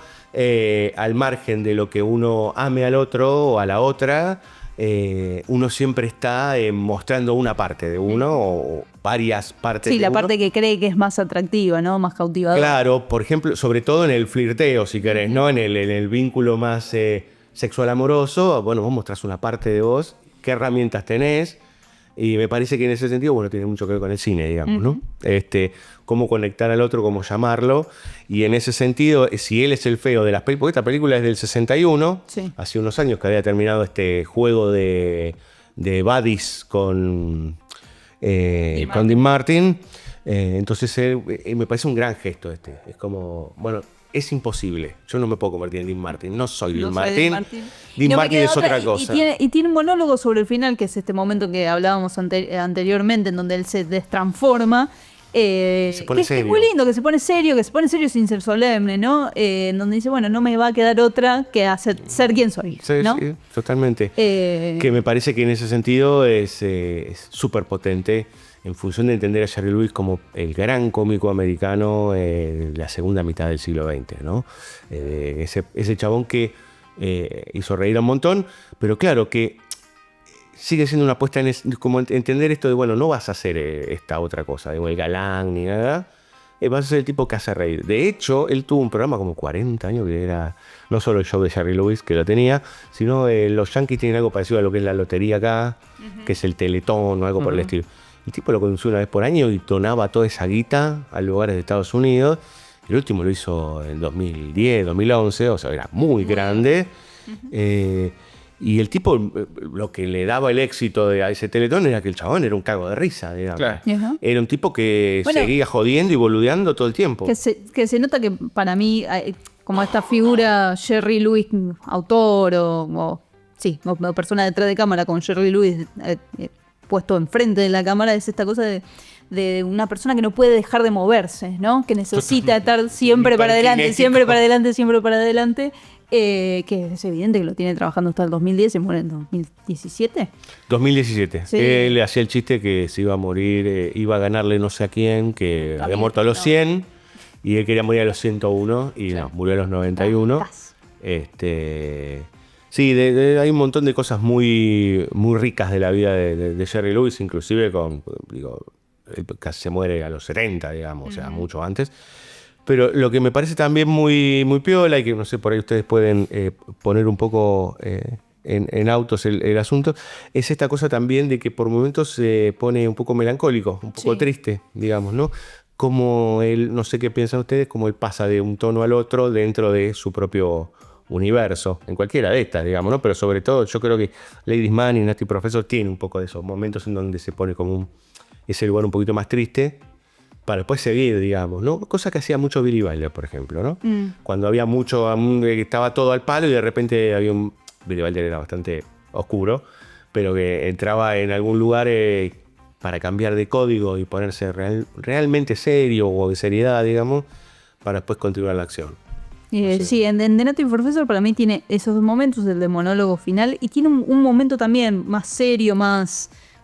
al margen de lo que uno ame al otro o a la otra, uno siempre está mostrando una parte de uno o varias partes de uno. Sí, la parte que cree que es más atractiva, ¿no? Más cautivadora. Claro, por ejemplo, sobre todo en el flirteo, si querés, ¿no? En el vínculo más sexual amoroso, bueno, vos mostrás una parte de vos, qué herramientas tenés, y me parece que en ese sentido, bueno, tiene mucho que ver con el cine, digamos, ¿no? Cómo conectar al otro, cómo llamarlo, y en ese sentido, si él es el feo de las películas, porque esta película es del 61, sí. Hace unos años que había terminado este juego de buddies con Dean Martin, entonces me parece un gran gesto es como, bueno, es imposible. Yo no me puedo convertir en Dean Martin. No soy Dean Martin. Dean Martin es otra cosa. Y tiene un monólogo sobre el final, que es este momento que hablábamos anteriormente, en donde él se destransforma. Se pone serio. Es muy lindo, que se pone serio sin ser solemne, ¿no? En donde dice, bueno, no me va a quedar otra que ser quien soy, sí, ¿no? Sí, totalmente. Que me parece que en ese sentido es súper potente en función de entender a Jerry Lewis como el gran cómico americano de la segunda mitad del siglo XX, ¿no? Ese chabón que hizo reír a un montón, pero claro que sigue siendo una apuesta en como entender esto de, bueno, no vas a hacer esta otra cosa, digo, el galán ni nada, vas a ser el tipo que hace reír. De hecho, él tuvo un programa como 40 años que era no solo el show de Jerry Lewis, que lo tenía, sino los Yankees tienen algo parecido a lo que es la lotería acá, que es el Teletón o algo por el estilo. El tipo lo condució una vez por año y donaba toda esa guita a lugares de Estados Unidos. El último lo hizo en 2010, 2011, o sea, era muy grande. Y el tipo, lo que le daba el éxito a ese Teletón era que el chabón era un cago de risa, digamos. Claro. Era un tipo que seguía jodiendo y boludeando todo el tiempo. Que se nota que para mí, como esta figura Jerry Lewis, autor o persona detrás de cámara con Jerry Lewis puesto enfrente de la cámara, es esta cosa de una persona que no puede dejar de moverse, ¿no? Que necesita estar siempre para adelante, siempre para adelante, siempre para adelante. Que es evidente que lo tiene trabajando hasta el 2010, se muere en 2017. 2017. Sí. Él hacía el chiste que se iba a morir, iba a ganarle no sé a quién, que había muerto a los 100 y él quería morir a los 101 y no, murió a los 91. Sí, hay un montón de cosas muy, muy ricas de la vida de Jerry Lewis, inclusive él casi se muere a los 70, digamos, o sea, mucho antes. Pero lo que me parece también muy, muy piola y que, no sé, por ahí ustedes pueden poner un poco en autos el asunto, es esta cosa también de que por momentos se pone un poco melancólico, un poco triste, digamos, ¿no? Como él, no sé qué piensan ustedes, como él pasa de un tono al otro dentro de su propio universo, en cualquiera de estas, digamos, ¿no? Pero sobre todo yo creo que Ladies Man y Nasty Professor tienen un poco de esos momentos en donde se pone como ese lugar un poquito más triste para después seguir, digamos, ¿no? Cosa que hacía mucho Billy Wilder, por ejemplo, ¿no? Cuando había mucho, estaba todo al palo y de repente había Billy Wilder era bastante oscuro, pero que entraba en algún lugar para cambiar de código y ponerse realmente serio o de seriedad, digamos, para después continuar la acción. Sí, en The Nutty Professor para mí tiene esos dos momentos, el de monólogo final, y tiene un momento también más serio,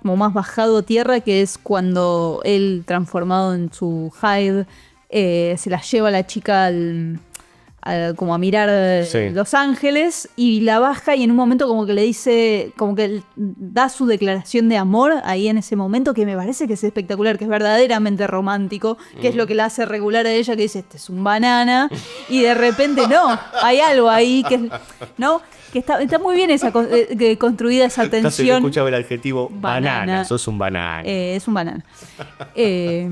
como más bajado a tierra, que es cuando él, transformado en su Hyde, se la lleva a la chica como a mirar Los Ángeles y la baja, y en un momento como que le dice, como que él da su declaración de amor ahí en ese momento, que me parece que es espectacular, que es verdaderamente romántico, que es lo que la hace regular a ella, que dice, este es un banana, y de repente no, hay algo ahí que, ¿no? Que está muy bien construida esa tensión. Entonces escuchaba el adjetivo banana, sos un banana. Es un banana. Es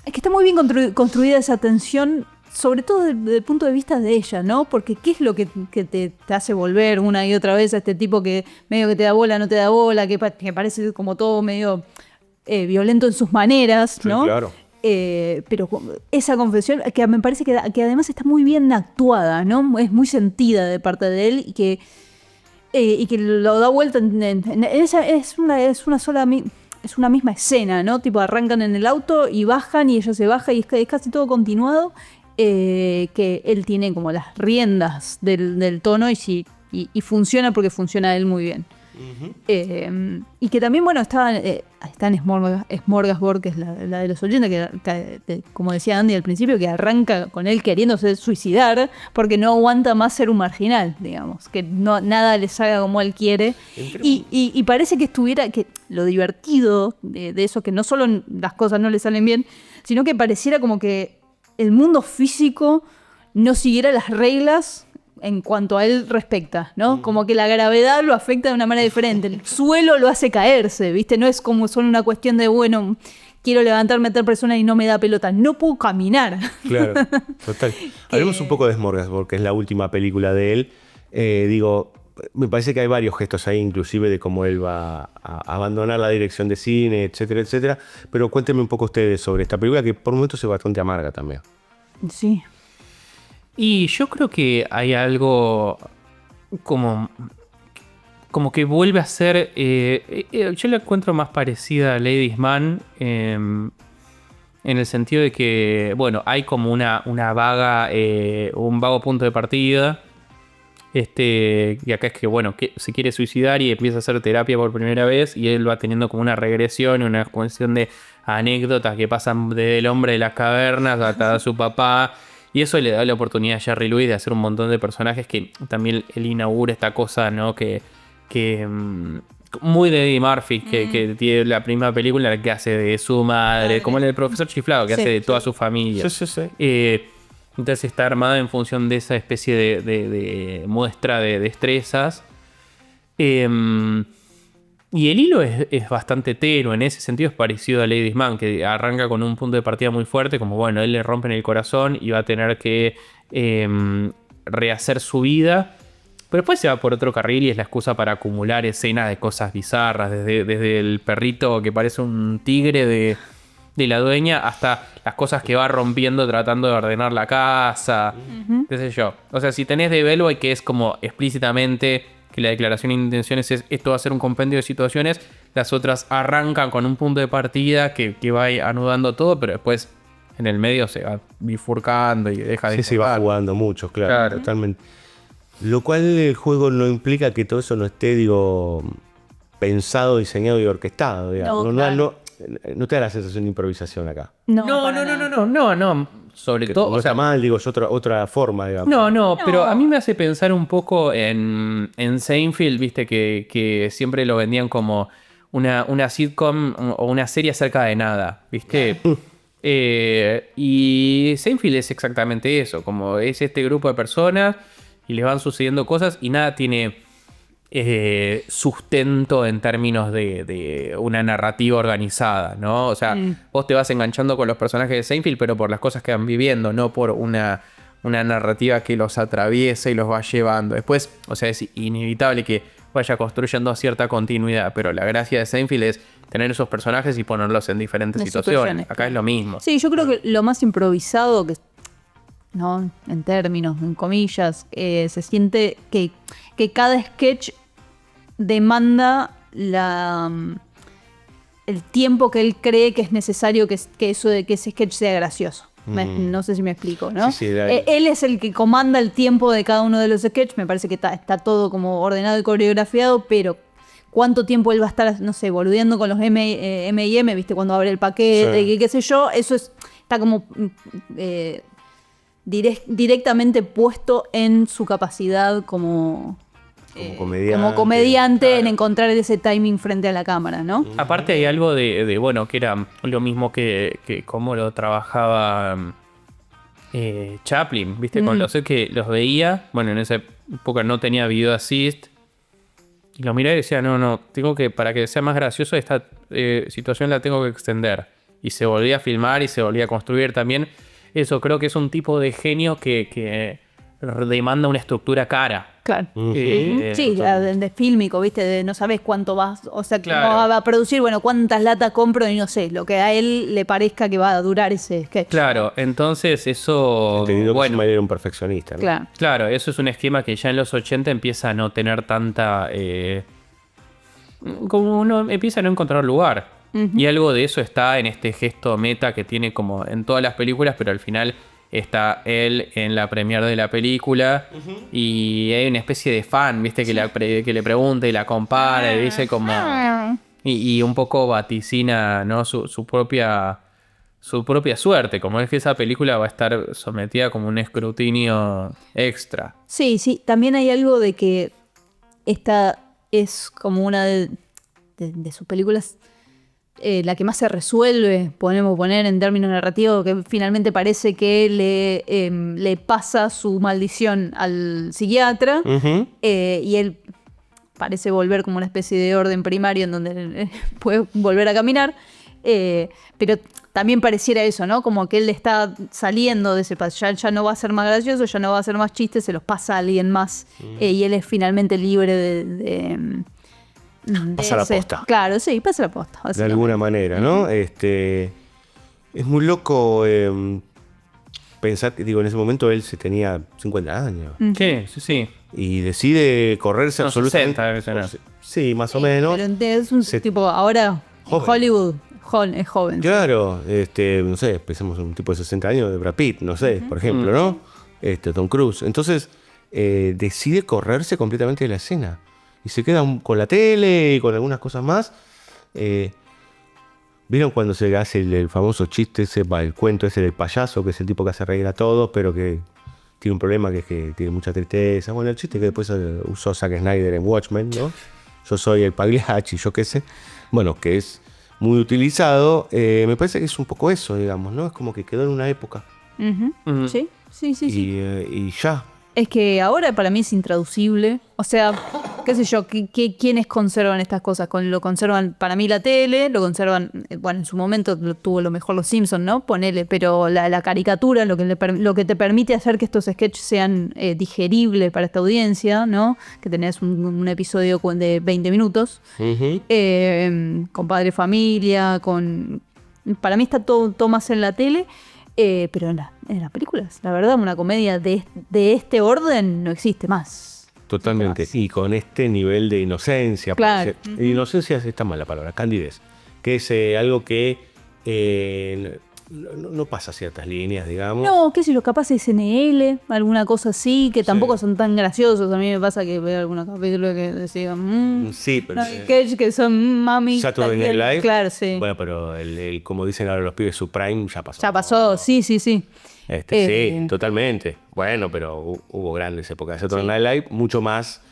que está muy bien construida esa tensión, sobre todo desde el punto de vista de ella, ¿no? Porque ¿qué es lo que te hace volver una y otra vez a este tipo que medio que te da bola, no te da bola, que parece como todo medio violento en sus maneras, ¿no? Sí, claro. Pero esa confesión, que me parece que además está muy bien actuada, ¿no? Es muy sentida de parte de él y que lo da vuelta es una misma escena, ¿no? Tipo, arrancan en el auto y bajan y ella se baja y es casi todo continuado. Que él tiene como las riendas del tono y funciona porque funciona él muy bien. Y que también, bueno, está en Smorgasbord, que es la de los 80, que como decía Andy al principio, que arranca con él queriéndose suicidar porque no aguanta más ser un marginal, digamos, que nada le salga como él quiere. Y parece que que lo divertido de eso, que no solo las cosas no le salen bien, sino que pareciera como que el mundo físico no siguiera las reglas en cuanto a él respecta, ¿no? Como que la gravedad lo afecta de una manera diferente. El suelo lo hace caerse, ¿viste? No es como solo una cuestión de, bueno, quiero levantarme a tal persona y no me da pelota. No puedo caminar. Claro, total. Hablemos un poco de Smorgasbord, que es la última película de él. Me parece que hay varios gestos ahí, inclusive de cómo él va a abandonar la dirección de cine, etcétera, etcétera. Pero cuéntenme un poco ustedes sobre esta película, que por momentos es bastante amarga también. Sí. Y yo creo que hay algo como que vuelve a ser... yo la encuentro más parecida a Ladies Man en el sentido de que, bueno, hay como una vaga, un vago punto de partida. Y acá es que, bueno, que se quiere suicidar y empieza a hacer terapia por primera vez y él va teniendo como una regresión, una cuestión de anécdotas que pasan desde el hombre de las cavernas hasta su papá. Y eso le da la oportunidad a Jerry Lewis de hacer un montón de personajes que también él inaugura esta cosa, ¿no? Que muy de Eddie Murphy, que tiene la primera película que hace de su madre, como el del profesor chiflado, que hace de toda su familia. Sí. Entonces está armada en función de esa especie de muestra de destrezas. Y el hilo es bastante tenue. En ese sentido es parecido a Ladies Man, que arranca con un punto de partida muy fuerte, como bueno, él le rompen el corazón y va a tener que rehacer su vida. Pero después se va por otro carril y es la excusa para acumular escenas de cosas bizarras, desde el perrito que parece un tigre de la dueña hasta las cosas que va rompiendo tratando de ordenar la casa, qué sé yo. O sea, si tenés de Bellboy, que es como explícitamente que la declaración de intenciones es esto va a ser un compendio de situaciones, las otras arrancan con un punto de partida que va anudando todo, pero después en el medio se va bifurcando y deja de... Sí, se va jugando mucho, claro, totalmente. Lo cual el juego no implica que todo eso no esté, pensado, diseñado y orquestado, digamos. No te da la sensación de improvisación acá. No. Sobre todo. No está mal, es otra forma, digamos. No, pero a mí me hace pensar un poco en Seinfeld, viste, que siempre lo vendían como una sitcom o una serie acerca de nada, viste. Y Seinfeld es exactamente eso, como es este grupo de personas y les van sucediendo cosas y nada tiene sustento en términos de una narrativa organizada, ¿no? O sea, vos te vas enganchando con los personajes de Seinfeld, pero por las cosas que van viviendo, no por una narrativa que los atraviesa y los va llevando. Después, o sea, es inevitable que vaya construyendo cierta continuidad, pero la gracia de Seinfeld es tener esos personajes y ponerlos en diferentes situaciones. Acá es lo mismo. Sí, yo creo que lo más improvisado, ¿no? En términos, en comillas, se siente que cada sketch demanda el tiempo que él cree que es necesario que ese sketch sea gracioso. No sé si me explico, ¿no? Sí, él es el que comanda el tiempo de cada uno de los sketches. Me parece que está todo como ordenado y coreografiado, pero cuánto tiempo él va a estar, no sé, boludeando con los M&M, ¿viste? Cuando abre el paquete, qué sé yo. Eso está como directamente puesto en su capacidad como comediante, claro, en encontrar ese timing frente a la cámara, ¿no? Aparte hay algo de bueno, que era lo mismo que cómo lo trabajaba Chaplin, ¿viste? Con los que los veía, bueno, en esa época no tenía video assist, y lo miraba y decía, no, tengo que, para que sea más gracioso, esta situación la tengo que extender. Y se volvía a filmar y se volvía a construir también. Eso creo que es un tipo de genio que demanda una estructura cara. Claro. Sí, Entonces, de fílmico, ¿viste? De no sabes cuánto vas, o sea, Claro. cómo va a producir, bueno, cuántas latas compro y no sé, lo que a él le parezca que va a durar ese sketch. claro, entonces eso... Entendiendo que bueno, Schumacher era un perfeccionista, ¿no? Claro. claro, eso es un esquema que ya en los 80 empieza a no tener tanta... como uno empieza a no encontrar lugar. Y algo de eso está en este gesto meta que tiene como en todas las películas, pero al final está él en la premiere de la película y hay una especie de fan, ¿viste? Que le pregunta y la compara y dice como... Y un poco vaticina, ¿no? Su propia suerte, como es que esa película va a estar sometida como un escrutinio extra. Sí, sí, también hay algo de que esta es como una de sus películas, la que más se resuelve, podemos poner en términos narrativos, que finalmente parece que le pasa su maldición al psiquiatra y él parece volver como una especie de orden primario en donde puede volver a caminar, pero también pareciera eso, ¿no? Como que él está saliendo de ese paso, ya no va a ser más gracioso, ya no va a hacer más chistes, se los pasa a alguien más y él es finalmente libre de Pasa la posta. Claro, sí, pasa la posta. De alguna manera, ¿no? Es muy loco pensar que, digo, en ese momento él se tenía 50 años. Sí. Y decide correrse No, absolutamente. 60 debe ser. Sí, más o menos. Pero es un tipo, ahora en Joven. Hollywood es joven. Claro, no sé, pensemos en un tipo de 60 años de Brad Pitt, no sé, por ejemplo, ¿no? Tom Cruise. Entonces, decide correrse completamente de la escena. Y se queda con la tele y con algunas cosas más. ¿Vieron cuando se hace el famoso chiste el cuento ese del payaso, que es el tipo que hace reír a todos, pero que tiene un problema que es que tiene mucha tristeza? Bueno, el chiste que después usó Zack Snyder en Watchmen, ¿no? Yo soy el Pagliacci, yo qué sé. Bueno, que es muy utilizado. Me parece que es un poco eso, digamos, ¿no? Es como que quedó en una época. Sí. Y ya. Es que ahora para mí es intraducible. O sea, qué sé yo, ¿quiénes conservan estas cosas? Lo conservan para mí la tele, lo conservan, bueno, en su momento tuvo lo mejor los Simpsons, ¿no? Ponele, pero la caricatura, lo que te permite hacer que estos sketches sean digeribles para esta audiencia, ¿no? Que tenés un episodio de 20 minutos, con padre familia, para mí está todo más en la tele. Pero en las películas, la verdad, una comedia de este orden no existe más. Totalmente. Y con este nivel de inocencia. Claro. Inocencia está mal la palabra, candidez. Que es algo que no pasa ciertas líneas, digamos. No, qué sé yo, capaz es SNL, alguna cosa así, que tampoco son tan graciosos. A mí me pasa que veo algunos capítulos que decían, Sí, pero no, que son mami. Saturday Night Live. Claro, sí. Bueno, pero como dicen ahora los pibes, su prime ya pasó. Ya pasó, sí. Sí, totalmente. Bueno, pero hubo grandes épocas de Saturday Night Live, mucho más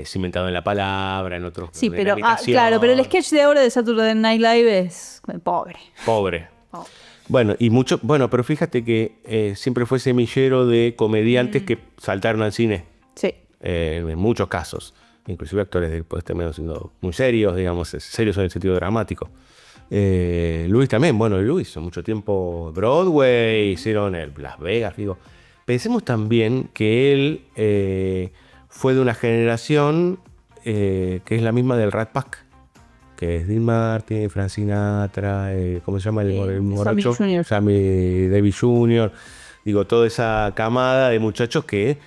cimentado en la palabra, en otros. Sí, en la pero imitación. claro, pero el sketch de ahora de Saturday Night Live es pobre. Pobre. Bueno, pero fíjate que siempre fue semillero de comediantes que saltaron al cine. Sí. En muchos casos. Inclusive actores después terminaron siendo muy serios, digamos, serios en el sentido dramático. Luis también, Luis hizo mucho tiempo Broadway, hicieron Las Vegas, digo. Pensemos también que él fue de una generación que es la misma del Rat Pack, que es Dean Martin, Frank Sinatra, ¿cómo se llama el borracho? Sammy Davis Jr. Digo, toda esa camada de muchachos que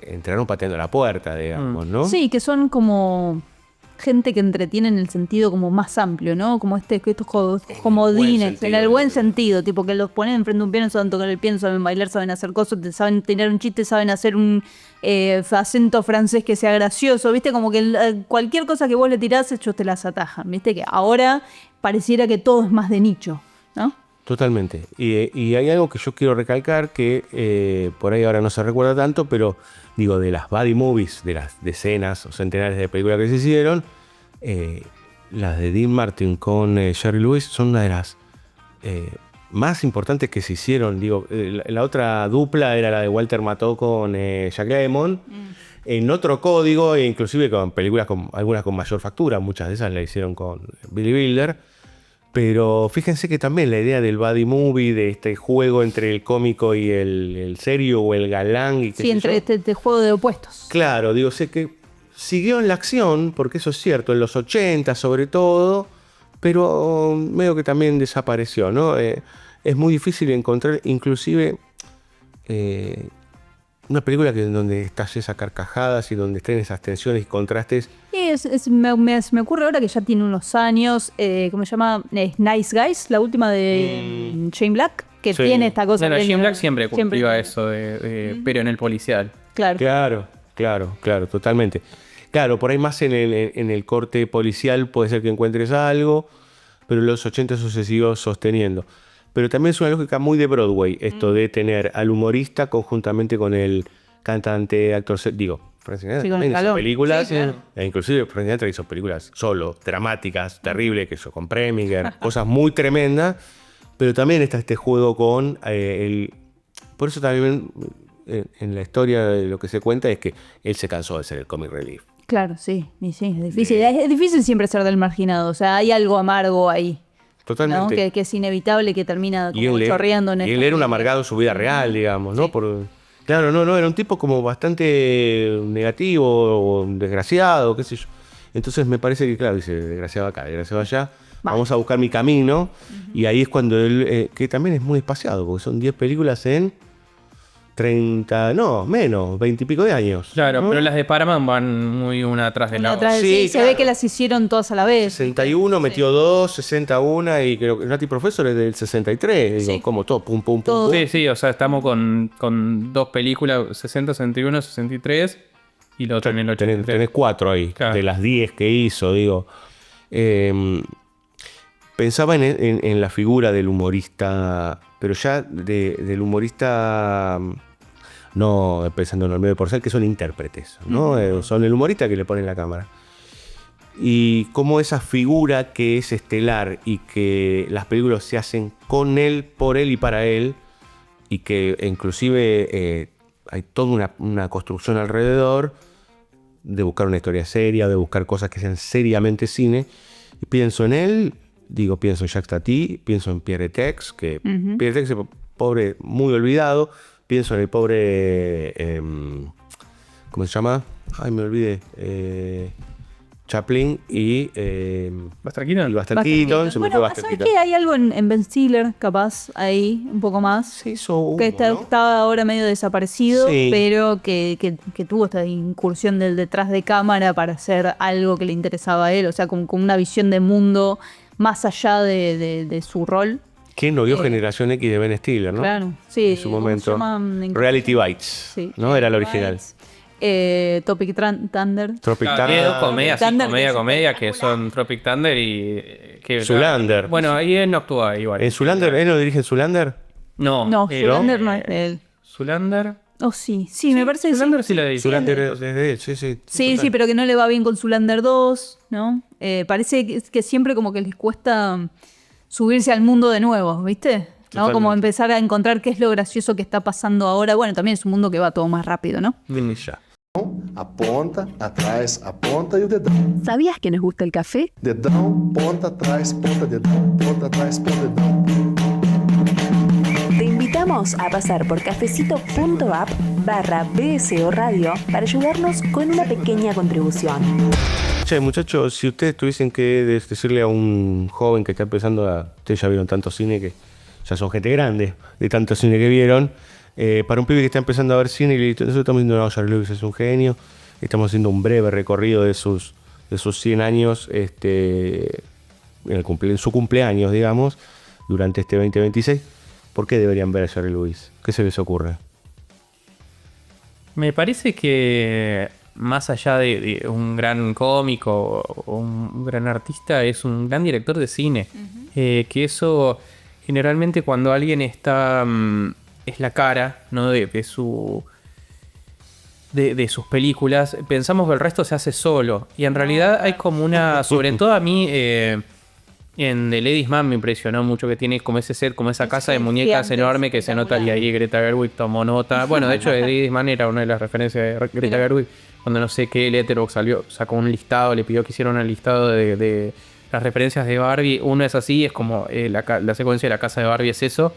entraron pateando la puerta, digamos, ¿no? Sí, que son como gente que entretiene en el sentido como más amplio, ¿no? Como estos comodines, en el buen sentido, tipo que los ponen enfrente de un piano, saben tocar el piano, saben bailar, saben hacer cosas, saben tener un chiste, saben hacer un acento francés que sea gracioso, ¿viste? Como que cualquier cosa que vos le tirás, ellos te las atajan, ¿viste? Que ahora pareciera que todo es más de nicho, ¿no? Totalmente. Y hay algo que yo quiero recalcar que por ahí ahora no se recuerda tanto, pero digo, de las buddy movies, de las decenas o centenares de películas que se hicieron, las de Dean Martin con Jerry Lewis son una de las más importantes que se hicieron. Digo, la otra dupla era la de Walter Matthau con Jack Lemmon, en otro código, e inclusive con películas algunas con mayor factura, muchas de esas las hicieron con Billy Wilder. Pero fíjense que también la idea del buddy movie, de este juego entre el cómico y el serio o el galán. Y Sí, entre este juego de opuestos. Claro, digo, sé que siguió en la acción, porque eso es cierto, en los 80 sobre todo, pero medio que también desapareció, ¿no? Es muy difícil encontrar, inclusive, una película donde estalle esas carcajadas y donde estén esas tensiones y contrastes. Y me ocurre ahora que ya tiene unos años, ¿cómo se llama? Nice Guys, la última de Shane Black, que Sí. tiene esta cosa. Bueno, que Jim Black siempre cumplió siempre- eso, pero en el policial. Claro. Claro, totalmente. Claro, por ahí más en el corte policial puede ser que encuentres algo, pero en los 80 eso se siguió sosteniendo. Pero también es una lógica muy de Broadway, esto de tener al humorista conjuntamente con el cantante, actor, Frank Sinatra Sí, con el también hizo calor. películas, Sí, claro. e inclusive Frank Sinatra hizo películas solo, dramáticas, terribles, que eso, con Preminger, cosas muy tremendas, pero también está este juego con Por eso también en la historia de lo que se cuenta es que él se cansó de ser el comic relief. Claro, sí, y sí, es difícil. Es difícil siempre ser del marginado, o sea, hay algo amargo ahí, ¿no? Totalmente. Que es inevitable, que termina Y como él, chorreando en y esta él era un película. amargado en su vida real, digamos, ¿no? Claro, no, era un tipo como bastante negativo o desgraciado, qué sé yo. Entonces me parece que, claro, dice, desgraciado acá, desgraciado allá, vamos a buscar mi camino. Y ahí es cuando él, que también es muy espaciado, porque son 10 películas en 30, no, menos, 20 y pico de años. Claro, ¿no? pero las de Paramount van muy una atrás de la Una otra. atrás- Sí, sí, se claro. ve que las hicieron todas a la vez. 61 metió 2, 61 y creo que Nati Professor es del 63. Digo, Sí. como todo, pum, pum, pum. Todo. pum. Sí, o sea, estamos con dos películas, 60, 61, 63 y lo otro en el 83. Tenés 4 ahí, Claro. de las 10 que hizo, digo. Pensaba en la figura del humorista, pero ya del humorista, no pensando en el medio porcel, que son intérpretes, ¿no? Son el humorista que le ponen la cámara. Y cómo esa figura que es estelar y que las películas se hacen con él, por él y para él, y que inclusive hay toda una construcción alrededor de buscar una historia seria, de buscar cosas que sean seriamente cine. Y pienso en él, pienso en Jacques Tati, pienso en Pierre Tex, que Pierre Tex es pobre, muy olvidado. Pienso en el pobre, ¿cómo se llama? Ay, me olvidé. Chaplin y Buster Keaton. Buster Keaton. Se me fue Bueno, Buster ¿sabes Keaton. qué? Hay algo en Ben Stiller, capaz, ahí, un poco más. Se hizo humo, Que ¿no? estaba ahora medio desaparecido, Sí. pero que tuvo esta incursión del detrás de cámara para hacer algo que le interesaba a él, o sea, con una visión de mundo más allá de su rol. Que no vio Generación X de Ben Stiller, ¿no? Claro, sí. En su ¿cómo se momento. llama? Reality Bites. Sí. ¿No? Era el original. Topic Thunder. Tropic Claro, tiene dos Thunder. comedias, sí, Thunder, comedia, que son Tropic Thunder y... Zoolander. Bueno, ahí él no actúa igual. ¿En Zoolander? ¿Él no dirige en Zoolander? No. No, eh, Zoolander no es de él. Zoolander. Oh, sí, me parece que sí. Zoolander sí la dice. Zoolander es de él, sí. Sí, sí, pero que no le va bien con Zoolander 2, ¿no? Parece que siempre como que les cuesta subirse al mundo de nuevo, ¿viste? ¿No? Totalmente. Como empezar a encontrar qué es lo gracioso que está pasando ahora. Bueno, también es un mundo que va todo más rápido, ¿no? Ni ya. Aponta, atrás, aponta e o dedão. ¿Sabías que nos gusta el café? Dedão, ponta atrás, ponta dedão, ponta atrás, ponta dedão. Te invitamos a pasar por cafecito.app/BSO Radio para ayudarnos con una pequeña contribución. Che, muchachos, si ustedes tuviesen que decirle a un joven que está empezando Ustedes ya vieron tanto cine que ya son gente grande, de tanto cine que vieron. Para un pibe que está empezando a ver cine, nosotros estamos diciendo, no, Jerry Lewis es un genio. Estamos haciendo un breve recorrido de sus 100 años en su cumpleaños, digamos, durante este 2026. ¿Por qué deberían ver a Jerry Lewis? ¿Qué se les ocurre? Me parece que más allá de un gran cómico o un gran artista, es un gran director de cine. Que eso, generalmente cuando alguien está... es la cara, ¿no? de sus películas, pensamos que el resto se hace solo. Y en realidad hay como una... Sobre todo a mí... en The Ladies Man me impresionó mucho que tiene como ese set, como esa casa de muñecas gigante, enorme que se nota, y ahí Greta Gerwig tomó nota. Bueno, de hecho, The Ladies Man era una de las referencias de Greta Gerwig. Cuando no sé qué, Letterboxd sacó un listado, le pidió que hiciera un listado de las referencias de Barbie, uno es así, es como la secuencia de la casa de Barbie es eso.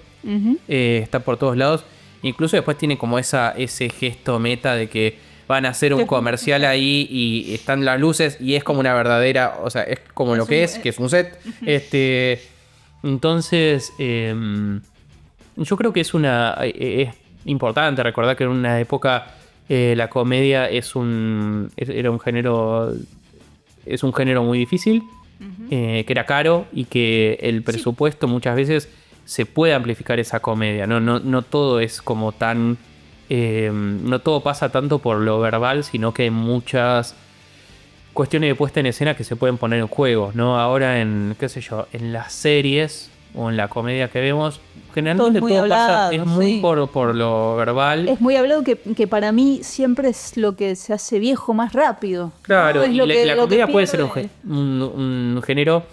Está por todos lados. Incluso después tiene como ese gesto meta de que van a hacer un comercial ahí y están las luces y es como una verdadera, o sea, es como lo que es un set. Entonces, yo creo que es importante recordar que en una época la comedia es un género muy difícil, que era caro y que el presupuesto muchas veces se puede amplificar esa comedia. No todo es como tan... no todo pasa tanto por lo verbal, sino que hay muchas cuestiones de puesta en escena que se pueden poner en juego, ¿no? Ahora en las series o en la comedia que vemos, generalmente todo pasa, es muy por lo verbal. Es muy hablado que para mí siempre es lo que se hace viejo más rápido. Claro, ¿no? y la comedia puede ser un género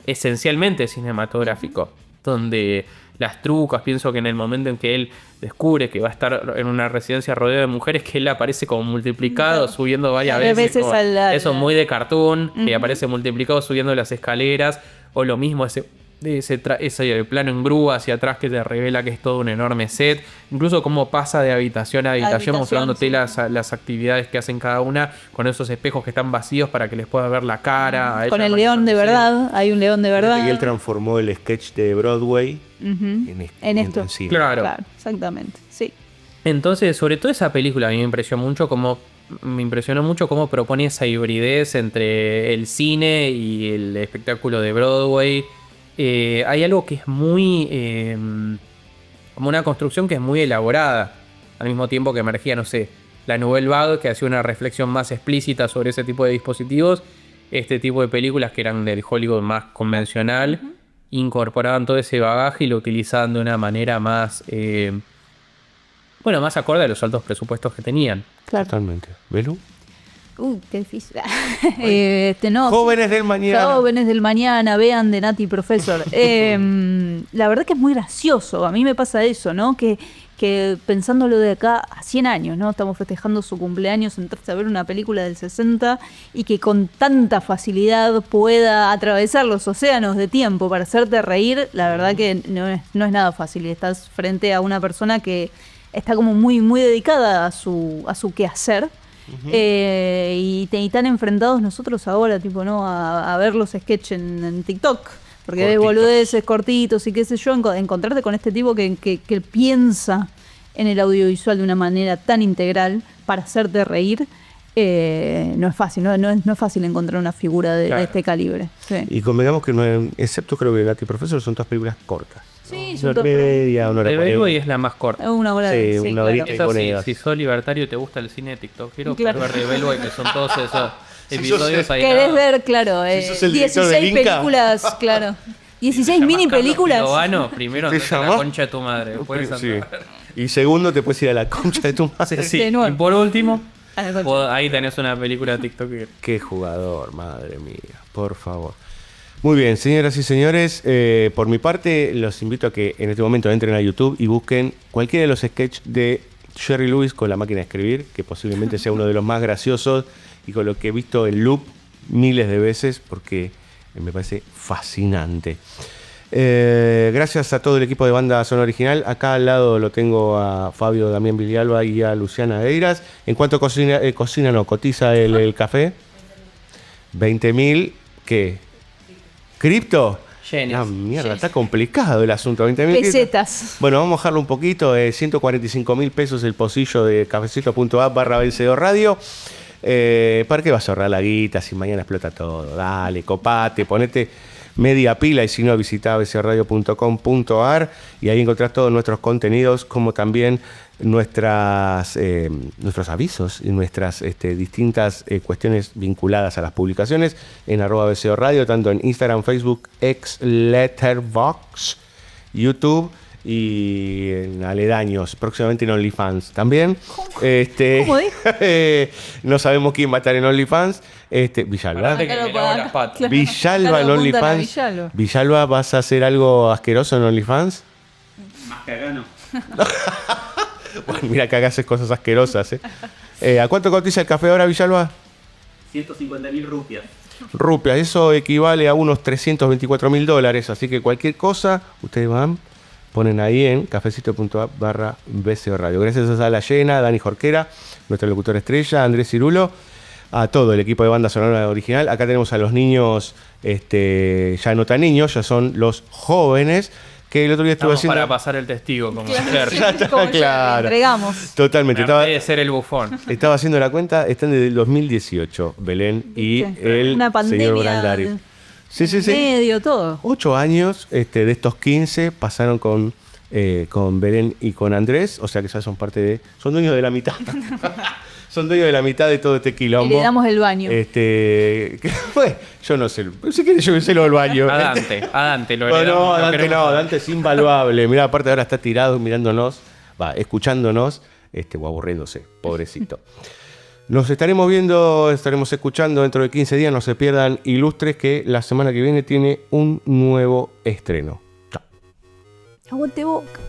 esencialmente cinematográfico, donde las trucas, pienso que en el momento en que él descubre que va a estar en una residencia rodeado de mujeres, que él aparece como multiplicado subiendo varias veces eso es muy de cartoon, que aparece multiplicado subiendo las escaleras, o lo mismo ese plano en grúa hacia atrás que te revela que es todo un enorme set, incluso cómo pasa de habitación a habitación mostrándote las actividades que hacen cada una, con esos espejos que están vacíos para que les pueda ver la cara. Con el león de verdad, hay un león de verdad. Y él transformó el sketch de Broadway en esto. Sí. Claro, exactamente, sí. Entonces, sobre todo esa película a mí me impresionó mucho cómo propone esa hibridez entre el cine y el espectáculo de Broadway. Hay algo que es muy... como una construcción que es muy elaborada, al mismo tiempo que emergía, no sé, la Nouvelle Vague, que hacía una reflexión más explícita sobre ese tipo de dispositivos. Este tipo de películas que eran del Hollywood más convencional incorporaban todo ese bagaje y lo utilizaban de una manera más... más acorde a los altos presupuestos que tenían. Claro. Totalmente. ¿Belu? Qué difícil. Jóvenes del mañana. Jóvenes del mañana, vean de Nati Professor. La verdad que es muy gracioso. A mí me pasa eso, ¿no? Que pensándolo de acá a 100 años, ¿no? Estamos festejando su cumpleaños, entraste a ver una película del 60 y que con tanta facilidad pueda atravesar los océanos de tiempo para hacerte reír, la verdad que no es nada fácil. Estás frente a una persona que está como muy, muy dedicada a su quehacer. Y tan enfrentados nosotros ahora, tipo, ¿no? A ver los sketches en TikTok. Porque ves boludeces cortitos y qué sé yo, encontrarte con este tipo que piensa en el audiovisual de una manera tan integral para hacerte reír, no es fácil, no es fácil encontrar una figura de este calibre. Sí. Y convengamos que, excepto creo que Nati Professor, son todas películas cortas. Sí, una hora y media, una hora y Broadway es la más corta. Una hora sí, una horita claro. y ponedas. Si sos libertario y te gusta el cine de TikTok, quiero Claro. ver de Broadway, que son todos esos episodios ahí. ¿Querés ver, claro, Si sos el director 16 del Inca. películas, claro. 16 mini películas. Primero ¿Te andate a la llamás? concha de tu madre. Después Sí. andá. Y segundo, te puedes ir a la concha de tu madre. Sí. De nuevo. Y por último, A la concha. ahí tenés una película de TikTok. Qué jugador, madre mía, por favor. Muy bien, señoras y señores, por mi parte los invito a que en este momento entren a YouTube y busquen cualquiera de los sketches de Jerry Lewis con la máquina de escribir, que posiblemente sea uno de los más graciosos y con lo que he visto en loop miles de veces porque me parece fascinante. Gracias a todo el equipo de Banda Sonora Original. Acá al lado lo tengo a Fabio Damián Villalba y a Luciana Eiras. ¿En cuánto cotiza el café? 20.000, ¿qué? ¿Cripto? Yenes. Ah, mierda, está complicado el asunto. 20.000 Pesetas. Bueno, vamos a bajarlo un poquito. 145.000 pesos el pocillo de cafecito.app/Vencedor Radio. ¿Para qué vas a ahorrar la guita si mañana explota todo? Dale, copate, ponete media pila y si no, visita abcradio.com.ar y ahí encontrás todos nuestros contenidos, como también nuestros avisos y nuestras distintas cuestiones vinculadas a las publicaciones en @BCO Radio, tanto en Instagram, Facebook, X, Letterboxd, YouTube y en aledaños, próximamente en OnlyFans también. ¿Cómo dijo? No sabemos quién va a estar en OnlyFans. Villalba. Parate que me lavo las patas. Villalba en Claro, apuntan a OnlyFans. Villalba. Villalba, ¿vas a hacer algo asqueroso en OnlyFans? Más que acá no. Bueno, mira que acá haces cosas asquerosas, ¿A cuánto cotiza el café ahora, Villalba? 150.000 rupias. rupias. Eso equivale a unos $324.000. Así que cualquier cosa, ustedes van, ponen ahí en cafecito.app/BCO Radio. Gracias a Sala Llena, Dani Jorquera, nuestra locutora estrella, Andrés Cirulo, a todo el equipo de banda sonora original. Acá tenemos a los niños, ya no tan niños, ya son los jóvenes, que el otro día estuve haciendo... para pasar el testigo, como Jerry. Ya está, Como ya claro. entregamos. Totalmente. Debe ser el bufón. Estaba haciendo la cuenta, están desde el 2018, Belén y el Una pandemia señor Brandari. Sí. Medio todo. 8 años de estos 15 pasaron con Belén y con Andrés, o sea que ya son parte de... Son dueños de la mitad. Son dueños de la mitad de todo este quilombo. Y le damos el baño. Bueno, yo no sé. Si quieres, yo sé lo del baño. A Dante lo No, heredamos, Dante no. Dante es invaluable. Mirá, aparte ahora está tirado mirándonos, escuchándonos, o aburriéndose. Pobrecito. Nos estaremos viendo, estaremos escuchando dentro de 15 días. No se pierdan Ilustres, que la semana que viene tiene un nuevo estreno. Chao. Aguante Boca.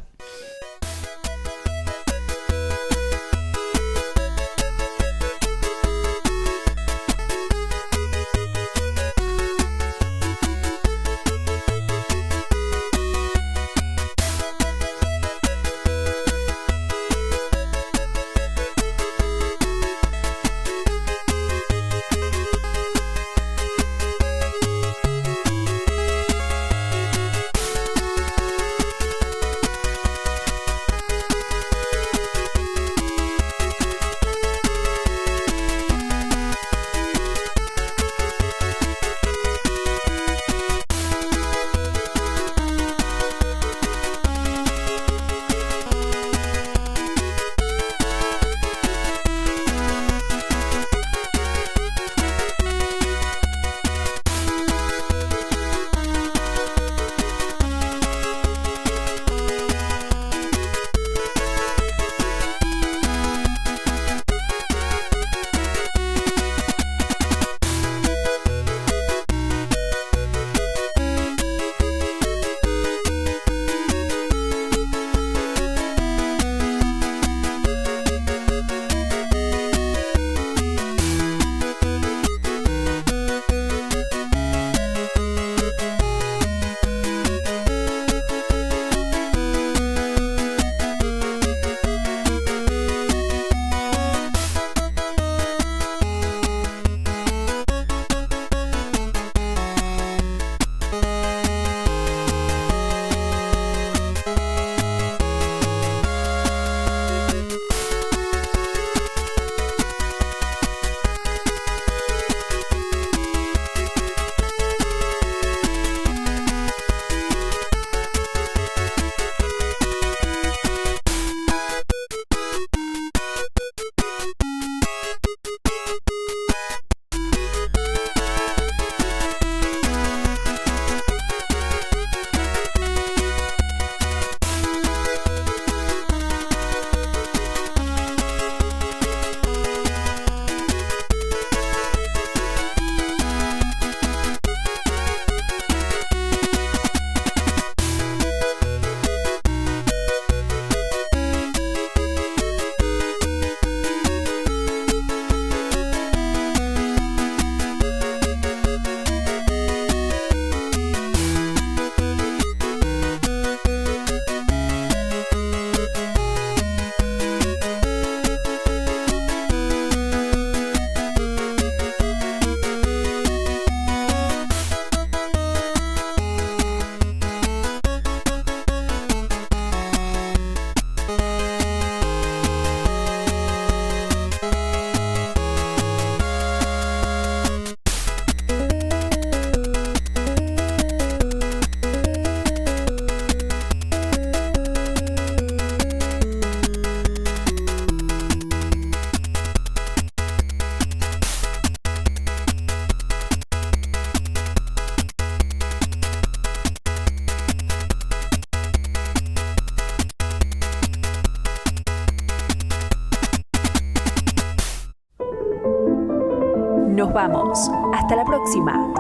Nos vamos. Hasta la próxima.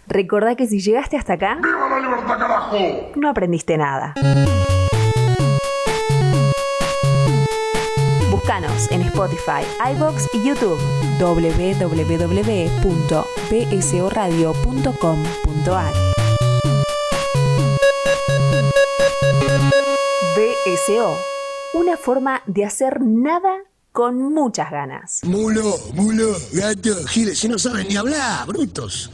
Recordá que si llegaste hasta acá, ¡Viva la libertad, carajo! no aprendiste nada. Buscanos Búscanos en Spotify, iVoox y YouTube. www.bsoradio.com.ar BSO, una forma de hacer nada con muchas ganas. Mulo, gato, giles, si no saben ni hablar, brutos.